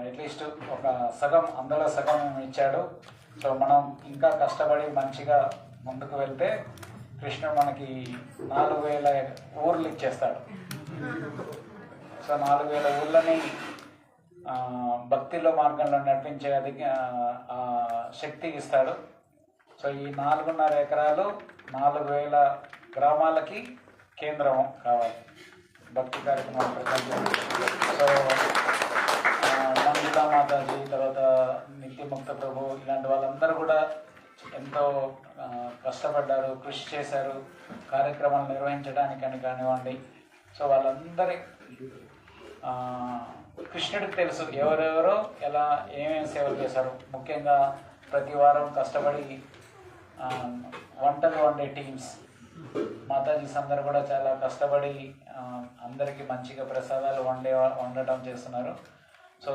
అట్లీస్ట్ ఒక సగం, అందులో సగం ఇచ్చాడు. సో మనం ఇంకా కష్టపడి మంచిగా ముందుకు వెళ్తే కృష్ణుడు మనకి 4000 ఊర్లు ఇచ్చేస్తాడు. సో 4000 ఊళ్ళని భక్తిలో మార్గంలో నడిపించే అది శక్తి ఇస్తాడు. సో ఈ 4.5 ఎకరాలు 4000 గ్రామాలకి కేంద్రం కావాలి భక్తి కార్యక్రమాలు ప్రపంచం. సో మంజులా మాతాజీ, తర్వాత నిత్యముక్త ప్రభు, ఇలాంటి వాళ్ళందరూ కూడా ఎంతో కష్టపడ్డారు, కృషి చేశారు కార్యక్రమాలు నిర్వహించడానికని కానివ్వండి. సో వాళ్ళందరి కృష్ణుడికి తెలుసు ఎవరెవరో ఎలా ఏమేమి సేవలు చేశారు. ముఖ్యంగా ప్రతి వారం కష్టపడి వంటలు వండే టీమ్స్, మాతాజీస్ అందరూ కూడా చాలా కష్టపడి అందరికీ మంచిగా ప్రసాదాలు వండటం చేస్తున్నారు. సో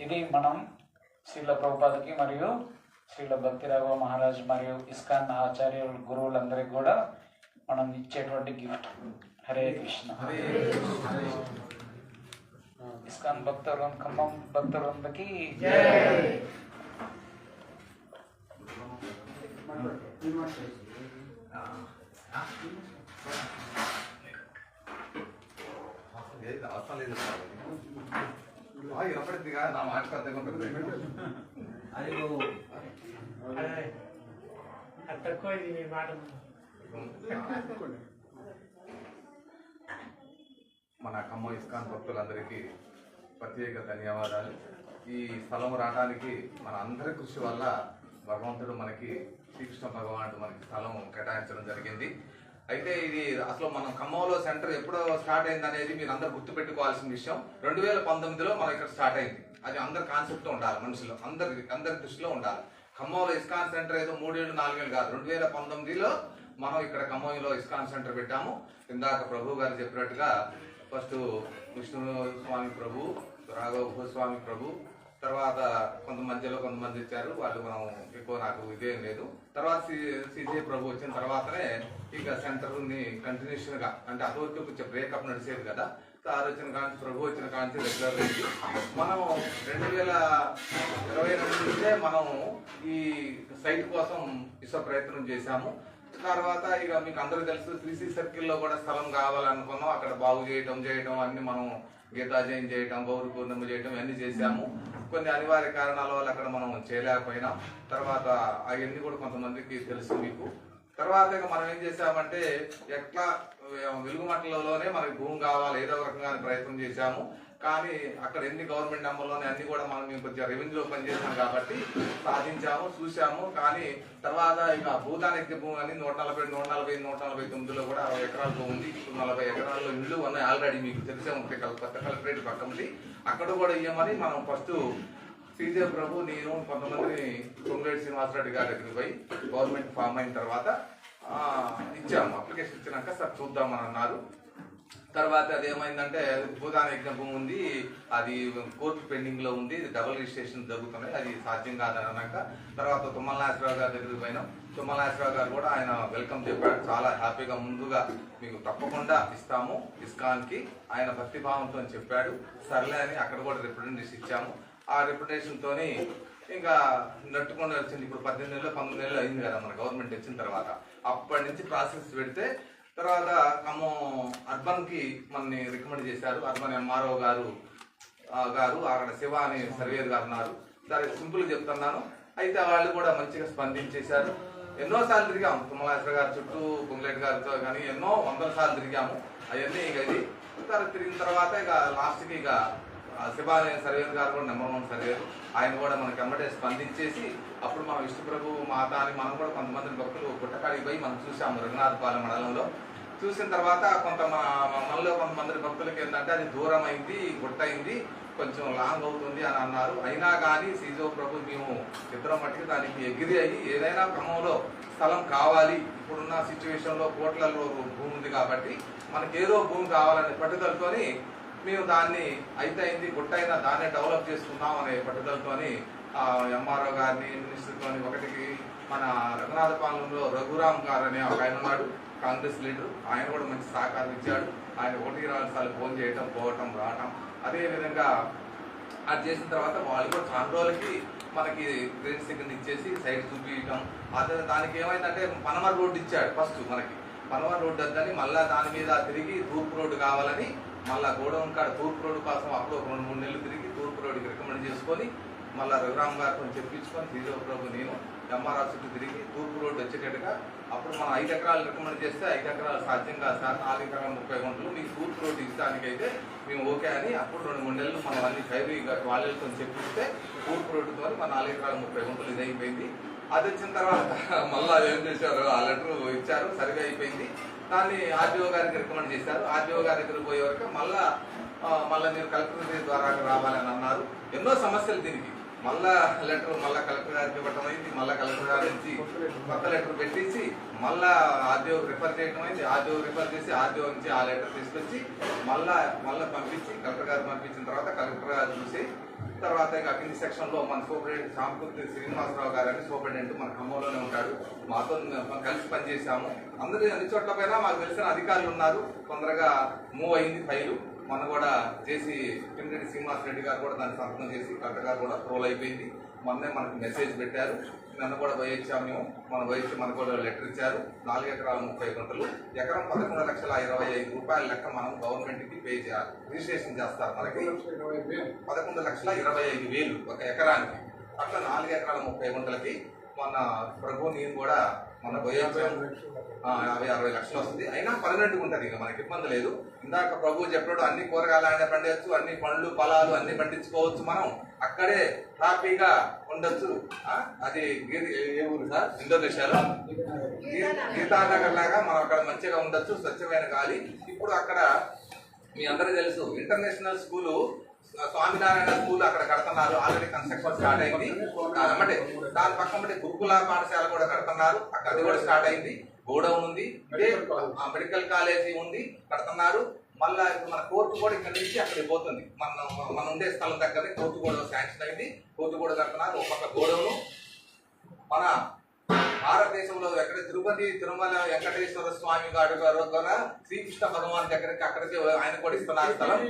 ఇది మనం శ్రీల ప్రభుపాదకి మరియు శ్రీల భక్తి రాఘవ మహారాజ్ మరియు ఇస్కాన్ ఆచార్యులు గురువులందరికీ కూడా మనం ఇచ్చేటువంటి గిఫ్ట్. హరే కృష్ణ. ఇస్కాన్ భక్తవృంద, ఖమ్మం భక్తవృందకి అవసరం లేదు, వినపడిందిగా నా మాట అర్థం ఉంటుంది. మన ఖమ్మం ఇస్కాన్ భక్తులందరికీ ప్రత్యేక ధన్యవాదాలు. ఈ స్థలం రావడానికి మన అందరి కృషి వల్ల భగవంతుడు మనకి, శ్రీకృష్ణ భగవానుడు మనకి స్థలం కేటాయించడం జరిగింది. అయితే ఇది అసలు మనం ఖమ్మంలో సెంటర్ ఎప్పుడో స్టార్ట్ అయింది అనేది మీరు అందరు గుర్తుపెట్టుకోవాల్సిన విషయం. 2019లో మనం ఇక్కడ స్టార్ట్ అయింది. అది అందరి కాన్సెప్ట్ ఉండాలి, మనుషులు అందరి దృష్టిలో ఉండాలి. ఖమ్మంలో ఇస్కాన్ సెంటర్ ఏదో 3 ఏళ్ళు 4 ఏళ్ళు కాదు, 2019లో మనం ఇక్కడ ఖమ్మంలో ఇస్కాన్ సెంటర్ పెట్టాము. ఇందాక ప్రభు గారు చెప్పినట్టుగా ఫస్ట్ విష్ణు స్వామి ప్రభు, రాఘవ గోస్వామి ప్రభు, తర్వాత కొంతమంది ఇచ్చారు, వాళ్ళు మనం ఎక్కువ నాకు ఇదేం లేదు. తర్వాత సిజే ప్రభు వచ్చిన తర్వాతనే ఇక సెంటర్ని కంటిన్యూషన్ గా, అంటే అదొరికి కొంచెం బ్రేకప్ నడిచేది కదా, సార్ వచ్చిన కానీ ప్రభు వచ్చిన కానీ రెగ్యులర్ అయింది. మనం 2022 నుంచే మనం ఈ సైట్ కోసం ప్రయత్నం చేశాము. తర్వాత ఇక మీకు అందరూ తెలుసు 3C సర్కిల్లో కూడా స్థలం కావాలనుకున్నాం. అక్కడ బాగు చేయటం అన్ని మనం గీతా జయం చేయటం, గౌరీ పూర్ణిమ చేయటం అన్ని చేశాము. కొన్ని అనివార్య కారణాల వల్ల అక్కడ మనం చేయలేకపోయినాం. తర్వాత అవన్నీ కూడా కొంతమందికి తెలుసు మీకు. తర్వాత ఇక మనం ఏం చేసామంటే ఎట్లా వెలుగుమట్టలలోనే మనకి భూమి కావాలి ఏదో రకంగా ప్రయత్నం చేశాము. కానీ అక్కడ ఎన్ని గవర్నమెంట్ నెంబర్లోనే అన్ని కూడా మనం మేము కొంచెం రెవెన్యూలో పనిచేసాం కాబట్టి సాధించాము, చూసాము. కానీ తర్వాత ఇక భూదానికి భూమి అని 149లో కూడా 60 ఎకరాల భూమి ఉంది. ఇప్పుడు 40 ఎకరాల్లో ఇల్లు ఉన్నాయి ఆల్రెడీ, మీకు తెలిసే ఉంటాయి. కొత్త కలెక్టరేట్ పక్క ఉంది, అక్కడ కూడా ఇవ్వమని మనం ఫస్ట్ సీజే ప్రభు, నేను కొంతమందిని పొంగులేటి శ్రీనివాసరెడ్డి గారి దగ్గరికి పోయి గవర్నమెంట్ ఫామ్ అయిన తర్వాత ఇచ్చాము. అప్లికేషన్ ఇచ్చినాక సార్ చూద్దామని అన్నారు. తర్వాత అది ఏమైందంటే భూదాన యజ్ఞ భూమి ఉంది, అది కోర్టు పెండింగ్ లో ఉంది, డబుల్ రిజిస్ట్రేషన్ జరుగుతున్నాయి, అది సాధ్యం కాదని అన్నాక తర్వాత తుమ్మల నాగేశ్వరరావు గారి దగ్గరికి పోయినాం. తుమ్మల నాగేశ్వరరావు గారు కూడా ఆయన వెల్కమ్ చెప్పాడు, చాలా హ్యాపీగా ముందుగా మీకు తప్పకుండా ఇస్తాము ఇస్కాన్ కి, ఆయన భక్తిభావంతో చెప్పాడు. సర్లే అని అక్కడ కూడా రిప్రజెంటేషన్ ఇచ్చాము. ఆ రిప్రజెంటేషన్ తోని ఇంకా నట్టుకొని వచ్చింది. ఇప్పుడు 18 నెలలు 19 నెలలు అయింది కదా మన గవర్నమెంట్ వచ్చిన తర్వాత. అప్పటి నుంచి ప్రాసెస్ పెడితే తర్వాత ఖమ్మం అర్బన్ కి మనని రికమెండ్ చేశారు. అర్బన్ ఎంఆర్ఓ గారు అక్కడ శివ అని సర్వేర్ గారు ఉన్నారు. సరే సింపుల్ చెప్తున్నాను. అయితే వాళ్ళు కూడా మంచిగా స్పందించేశారు. ఎన్నోసార్లు తిరిగాము తుమ్మలాశ్వర గారి చుట్టూ, పొంగులేటి గారితో కానీ ఎన్నో 100 సార్లు తిరిగాము. అవన్నీ ఇక ఇది తిరిగిన తర్వాత ఇక లాస్ట్కి ఇక శివ అనే సర్వేర్ గారు కూడా నెంబర్ 1 సర్వేర్, ఆయన కూడా మనకి ఎమ్మటే స్పందించేసి అప్పుడు మన విష్ణు ప్రభు మాత అని మనం కూడా కొంతమంది భక్తులు గుట్టకాడికి పోయి మనం చూసాము రంగనాథపాలెం మండలంలో. చూసిన తర్వాత మనలో కొంతమంది భక్తులకి ఏంటంటే అది దూరం అయింది, గుట్ట అయింది, కొంచెం లాంగ్ అవుతుంది అని అన్నారు. అయినా కానీ సీజో ప్రభు మేము ఇద్దరం మట్టికి దానికి ఎగిరి అయ్యి ఏదైనా క్రమంలో స్థలం కావాలి, ఇప్పుడున్న సిచ్యువేషన్లో కోట్లలో భూమి ఉంది కాబట్టి మనకి ఏదో భూమి కావాలనే పట్టుదలతోని మేము దాన్ని అయింది గుట్టైనా దాన్నే డెవలప్ చేసుకుందాం అనే పట్టుదలతోని ఎంఆర్ఓ గారిని మినిస్టర్తోని ఒకటికి మన రఘునాథపాలెంలో రఘురామ్ గారు అనే ఒక ఆయన ఉన్నాడు, కాంగ్రెస్ లీడర్. ఆయన కూడా మంచి సహకారం ఇచ్చాడు. ఆయన 1-2 సార్లు ఫోన్ చేయటం, పోవటం, రావటం. అదేవిధంగా అది చేసిన తర్వాత వాళ్ళు కూడా చాలా రోజులకి మనకి గ్రీన్ సిగ్నల్ ఇచ్చేసి సైడ్ చూపించడం. అదే దానికి ఏమైందంటే పనమర్ రోడ్డు ఇచ్చాడు ఫస్ట్ మనకి. పనమర్ రోడ్డు వద్దని మళ్ళీ దాని మీద తిరిగి తూర్పు రోడ్డు కావాలని మళ్ళీ గోడౌన్ కాడ తూర్పు రోడ్డు కోసం అప్పుడు 2-3 నెలలు తిరిగి తూర్పు రోడ్డుకి రికమెండ్ చేసుకొని మళ్ళీ రఘురామ్ గారితో చెప్పించుకొని శ్రీదేవ ప్రభు నేను ఎంఆర్ఆర్ చుట్టూ తిరిగి తూర్పు రోడ్డు వచ్చేటట్టుగా అప్పుడు మనం 5 ఎకరాలు రికమెండ్ చేస్తే 5 ఎకరాలు సాధ్యం కాదు సార్, 4 ఎకరాలు 30 గుంటలు మీకు తూర్పు రోడ్డు ఇస్తానికైతే మేము ఓకే అని అప్పుడు 2-3 నెలలు మనం అన్ని ఖైరీ వాళ్ళతో చెప్పిస్తే తూర్పు రోడ్డుతో మన 4 ఎకరాలు 30 గుంటలు ఇది అయిపోయింది. అది వచ్చిన తర్వాత మళ్ళీ ఏం చేశారు, ఆ లెటర్ ఇచ్చారు, సరిగా అయిపోయింది. దాన్ని ఆర్డీఓ గారికి రికమెండ్ చేశారు. ఆర్డీఓ గారి దగ్గర పోయే వరకు మళ్ళీ మీరు కలెక్టర్ ద్వారా రావాలని అన్నారు. ఎన్నో సమస్యలు దీనికి. మళ్ళా లెటర్ కలెక్టర్ గారికి ఇవ్వటం అయింది. మళ్ళీ కలెక్టర్ గారి నుంచి కొత్త లెటర్ పెట్టించి మళ్ళా ఆర్డీఓ రిఫర్ చేయడం అయింది. ఆర్డీఓ రిఫర్ చేసి ఆర్డీఓ నుంచి ఆ లెటర్ తీసుకొచ్చి మళ్ళీ పంపించి కలెక్టర్ గారు పంపించిన తర్వాత కలెక్టర్ గారు చూసి తర్వాత ఇంకా కింది సెక్షన్లో మన సూపరింటెండెంట్ శాంపుర్తి శ్రీనివాసరావు గారు అని సూపరింటెండెంట్ మన ఖమ్మంలోనే ఉంటాడు. మాతో కలిసి పనిచేసాము. అందరూ అన్ని చోట్ల పైన మాకు తెలిసిన అధికారులు ఉన్నారు. తొందరగా మూవ్ అయింది ఫైలు. మన కూడా చేసి కిందటి శ్రీనివాస్ రెడ్డి గారు కూడా దాన్ని సంతకం చేసి కలెక్టర్ గారు కూడా అప్రూవల్ అయిపోయింది. మొన్నే మనకు మెసేజ్ పెట్టారు. నన్ను కూడా పోయొచ్చాము మేము. మన పోయొచ్చి మనకు కూడా లెటర్ ఇచ్చారు. 4 ఎకరాలు 30 గుంటలు, ఎకరం 11,25,000 లెక్క మనం గవర్నమెంట్కి పే చేయాలి. రిజిస్ట్రేషన్ చేస్తారు మనకి 11,25,000 ఒక ఎకరానికి. అట్లా 4 ఎకరాల 30 గుంటలకి మన ప్రభు నేను కూడా మన పోయొచ్చాము. 50-60 లక్షలు వస్తుంది. అయినా పర్మనెంట్గా ఉంటుంది, ఇక మనకి ఇబ్బంది లేదు. ఇందాక ప్రభు చెప్పాడు అన్ని కూరగాయలు ఆయన పండించచ్చు, అన్ని పండ్లు ఫలాలు అన్ని పండించుకోవచ్చు. మనం అక్కడే హ్యాపీగా ఉండొచ్చు. అది ఏ ఊరు సార్? ఇండోనేషియాలో గీతానగర్ లాగా మనం అక్కడ మంచిగా ఉండొచ్చు, స్వచ్ఛమైన గాలి. ఇప్పుడు అక్కడ మీ అందరికీ తెలుసు ఇంటర్నేషనల్ స్కూలు స్వామినారాయణ స్కూల్ అక్కడ కడుతున్నారు. ఆల్రెడీ కన్స్ట్రక్షన్ స్టార్ట్ అయింది. అంటే దాని పక్కన గురుకుల పాఠశాల కూడా కడుతున్నారు. అక్కడ అది కూడా స్టార్ట్ అయింది. గోడౌన్ ఉంది, మెడికల్ కాలేజీ ఉంది, కడుతున్నారు. మళ్ళా ఇప్పుడు మన కోర్టు కూడా ఇక్కడ నుంచి అక్కడికి పోతుంది. మన ఉండే స్థలం దగ్గర కోర్టు కూడా శాంక్షన్ అయింది. కోర్టు కూడా కడుతున్నారు. ఒక పక్క గోడౌను. మన భారతదేశంలో ఎక్కడ తిరుపతి తిరుమల వెంకటేశ్వర స్వామి గారి ద్వారా శ్రీకృష్ణ భగవాన్ దగ్గరికి అక్కడికి ఆయన కూడా ఇస్తున్నారు స్థలం.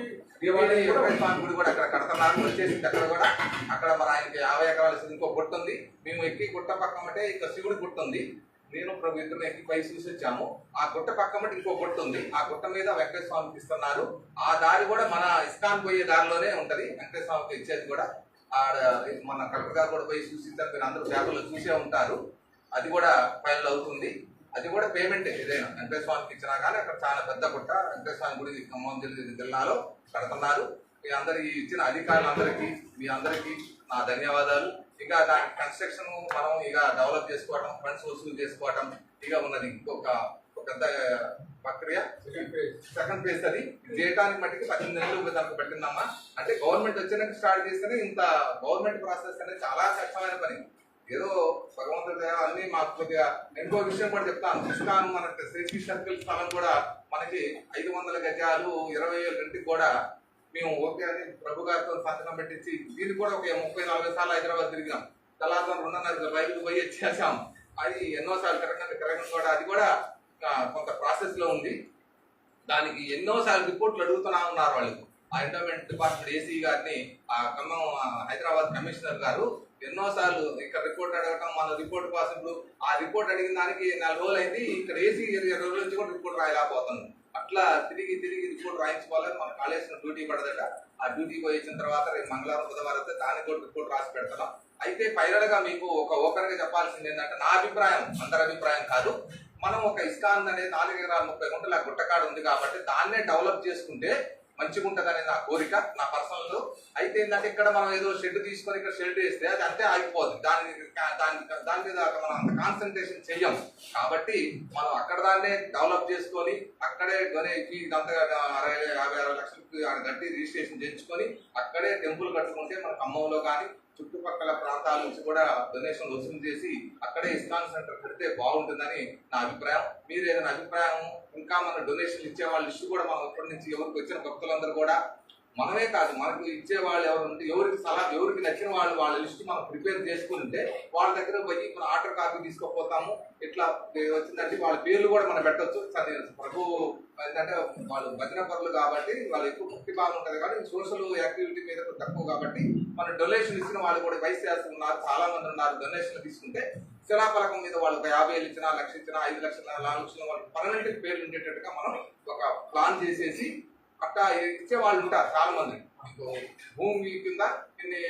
వెంకటేశ్వర స్వామి గుడి కూడా అక్కడ కడుతున్నారు. వచ్చేసింది అక్కడ కూడా. అక్కడ మరి ఆయనకి 50 ఎకరాలు ఇంకో గుట్ట ఉంది. మేము ఎక్కి గుట్ట పక్కమంటే ఇక శివుడి గుట్ట ఉంది. నేను ప్రభు ఇద్దరు ఎక్కి పై చూసి వచ్చాము. ఆ గుట్ట పక్కమంటే ఇంకో గుట్ట ఉంది. ఆ గుట్ట మీద వెంకటేశ్వర స్వామికి ఇస్తున్నారు. ఆ దారి కూడా మన ఇస్కాన్ పోయే దారిలోనే ఉంటది. వెంకటేశ్వర స్వామికి ఇచ్చేది కూడా ఆడ మన కలెక్టర్ గారు కూడా పోయి చూసి మీరు అందరూ పేపర్లో చూసే ఉంటారు. అది కూడా ఫైనల్ అవుతుంది. అది కూడా పేమెంట్ ఏదైనా వెంకటేశ్వర స్వామికి ఇచ్చినా కానీ అక్కడ చాలా పెద్ద గుట్ట వెంకటేశ్వర స్వామి గుడి ఖమ్మం జిల్లాలో కడుతున్నారు. మీ అందరికి ఇచ్చిన అధికారులందరికీ మీ అందరికీ నా ధన్యవాదాలు. ఇంకా దాని కన్స్ట్రక్షన్ మనం ఇక డెవలప్ చేసుకోవడం, ఫండ్స్ వసూలు చేసుకోవడం ఇక ఉన్నది ఇంకొక పెద్ద ప్రక్రియ. సెకండ్ ఫేజ్ అది చేయడానికి మట్టికి 18 నెలలు దానికి పట్టిందమ్మా. అంటే గవర్నమెంట్ వచ్చినాక స్టార్ట్ చేస్తేనే ఇంత గవర్నమెంట్ ప్రాసెస్ అనేది చాలా కష్టమైన పని. ఏదో భగవంతుడి అన్ని మాకు కొద్దిగా ఇంకో విషయం కూడా చెప్తాను. ఇస్కాన్ మనకి శ్రీకృష్ణ సర్కిల్ స్థలం కూడా మనకి 500 గజాలు 20,000 రెంట్కి కూడా మేము ఓకే అని ప్రభు గారితో సంతకం పెట్టించి దీనికి కూడా ఒక 30-40 సార్లు హైదరాబాద్ తిరిగాం. తెల్లారుజాము 2:30 రైలుకు పోయి వచ్చేసాం. అది ఎన్నోసార్లు తిరగడం కూడా అది కూడా కొంత ప్రాసెస్ లో ఉంది. దానికి ఎన్నోసార్లు రిపోర్ట్లు అడుగుతున్నా ఉన్నారు వాళ్ళు. ఆ ఎండోమెంట్ డిపార్ట్మెంట్ ఏసీ గారిని ఆ ఖమ్మం హైదరాబాద్ కమిషనర్ గారు ఎన్నోసార్లు ఇక్కడ రిపోర్ట్ అడగటం, మన రిపోర్ట్ కోసం ఇప్పుడు ఆ రిపోర్ట్ అడిగిన దానికి 4 రోజులు అయింది. ఇక్కడ ఏసీ 20 రోజుల నుంచి కూడా రిపోర్ట్ రాయలేకపోతున్నాం. అట్లా తిరిగి రిపోర్ట్ రాయించుకోవాలని మన కాలేజ్ డ్యూటీ పడదట. ఆ డ్యూటీ పోయి వచ్చిన తర్వాత రేపు మంగళవారం బుధవారం దానికి కూడా రిపోర్ట్ రాసి పెడతాం. అయితే ఫైనల్ గా మీకు ఒక ఓపెన్ గా చెప్పాల్సింది ఏంటంటే నా అభిప్రాయం, అందరి అభిప్రాయం కాదు, మనం ఒక ఇస్కాన్ అనేది 4 ఎకరాల 30 గుంటల గుట్టకాడు ఉంది కాబట్టి దాన్నే డెవలప్ చేసుకుంటే మంచిగా ఉంటుంది అనేది నా కోరిక, నా పర్సనల్. అయితే ఏంటంటే ఇక్కడ మనం ఏదో షెడ్ తీసుకొని ఇక్కడ షెడ్ వేస్తే అది అంతే ఆగిపోదు. దాని మీద మనం అంత కాన్సన్ట్రేషన్ చెయ్యం. కాబట్టి మనం అక్కడ దాన్నే డెవలప్ చేసుకొని అక్కడే ఇదంతా 50-60 లక్షలకి గట్టి రిజిస్ట్రేషన్ చేయించుకొని అక్కడే టెంపుల్ కట్టుకుంటే మన ఖమ్మంలో కానీ చుట్టుపక్కల ప్రాంతాల నుంచి కూడా డొనేషన్ వసూలు చేసి అక్కడే ఇస్కాన్ సెంటర్ పెడితే బాగుంటుందని నా అభిప్రాయం. మీరు ఏదైనా అభిప్రాయం ఇంకా మన డొనేషన్లు ఇచ్చే వాళ్ళ లిస్టు కూడా మనం ఇప్పటి నుంచి ఎవరికి వచ్చిన భక్తులందరూ కూడా మనమే కాదు, మనకు ఇచ్చే వాళ్ళు ఎవరు ఉంటే ఎవరికి సలహా, ఎవరికి నచ్చిన వాళ్ళు వాళ్ళ లిస్ట్ మనం ప్రిపేర్ చేసుకుంటే వాళ్ళ దగ్గర పోయి మన ఆర్డర్ కాపీ తీసుకోపోతాము. ఇట్లా వచ్చిందంటే వాళ్ళ పేర్లు కూడా మనం పెట్టవచ్చు. ప్రభు ఏంటంటే వాళ్ళు భజన పరులు కాబట్టి వాళ్ళు ఎక్కువ భక్తి భావం ఉంటుంది కాబట్టి సోషల్ యాక్టివిటీ మీద తక్కువ కాబట్టి మన డొనేషన్ ఇచ్చిన వాళ్ళు కూడా వైస్ చేస్తున్నారు, చాలా మంది ఉన్నారు. డొనేషన్ తీసుకుంటే శిలాఫలకం మీద వాళ్ళు ఒక 50,000 ఇచ్చినా, 1,00,000 ఇచ్చినా, 5 లక్షల 4 లక్షల వాళ్ళకి పర్మనెంట్ పేర్లు ఉండేటట్టుగా మనం ఒక ప్లాన్ చేసేసి అట్టా ఇచ్చే వాళ్ళు ఉంటారు చాలా మంది. భూమి కింద ఇన్ని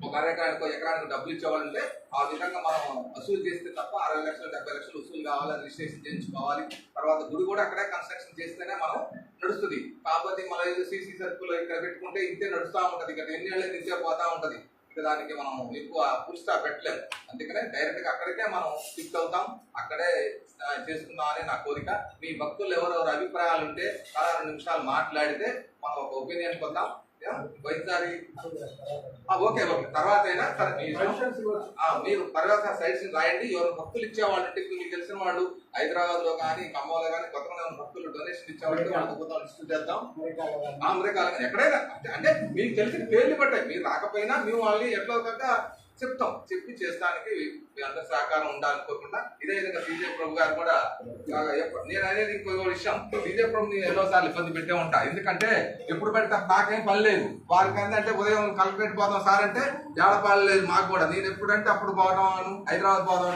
ఒక ఎకరానికి డబ్బులు ఇచ్చేవాళ్ళు ఉంటే ఆ విధంగా మనం వసూలు చేస్తే తప్ప 60 లక్షలు 70 లక్షలు వసూలు కావాలి, రిజిస్ట్రేషన్ చేయించుకోవాలి. తర్వాత గుడి కూడా అక్కడే కన్స్ట్రక్షన్ చేస్తేనే మనం నడుస్తుంది. కాకపోతే మన సీసీ సర్కిల్ ఇక్కడ పెట్టుకుంటే ఇంతే నడుస్తూ ఉంటుంది, ఇక్కడ ఎన్ని ఏళ్ళకి ఇంతే పోతా ఉంటుంది. ఇక దానికి మనం ఎక్కువ ఫుల్ స్టాప్ పెట్టలేము. అందుకనే డైరెక్ట్ గా అక్కడికే మనం షిఫ్ట్ అవుతాం, అక్కడే చేసుకుందాం అని నా కోరిక. మీ భక్తులు ఎవరెవరు అభిప్రాయాలు ఉంటే 16 నిమిషాలు మాట్లాడితే మనం ఒక ఒపీనియన్ పొందాం. వైద్యారి ఓకే తర్వాత అయినా సరే మీరు తర్వాత సైడ్స్ రాయండి. ఎవరు భక్తులు ఇచ్చేవాళ్ళు అంటే మీకు తెలిసిన వాళ్ళు హైదరాబాద్ లో కానీ ఖమ్మంలో కానీ కొత్తగా భక్తులు డొనేషన్ ఇచ్చేవాళ్ళు వాళ్ళకి లిస్ట్ చేద్దాం. అమెరికాలో కానీ ఎక్కడైనా అంటే మీకు తెలిసిన పేర్లు పట్టాయి. మీరు రాకపోయినా మేము వాళ్ళని ఎట్లా కంటే చెప్తాం, చెప్పి చేస్తానికి మీ అందరి సహకారం ఉండాలనుకోకుండా ఇదే విధంగా సీజే ప్రభు గారు కూడా నేను అనేది ఇంకో విషయం, సీజే ప్రభుని ఎన్నోసార్లు ఇబ్బంది పెట్టే ఉంటా. ఎందుకంటే ఎప్పుడు పెడితే నాకేం పని లేదు, వారికి ఏంటంటే ఉదయం కలెక్టరేట్ పోదాం సార్ అంటే ఏడపాలు లేదు మాకు కూడా. నేను ఎప్పుడంటే అప్పుడు పోదాం, హైదరాబాద్ పోదాం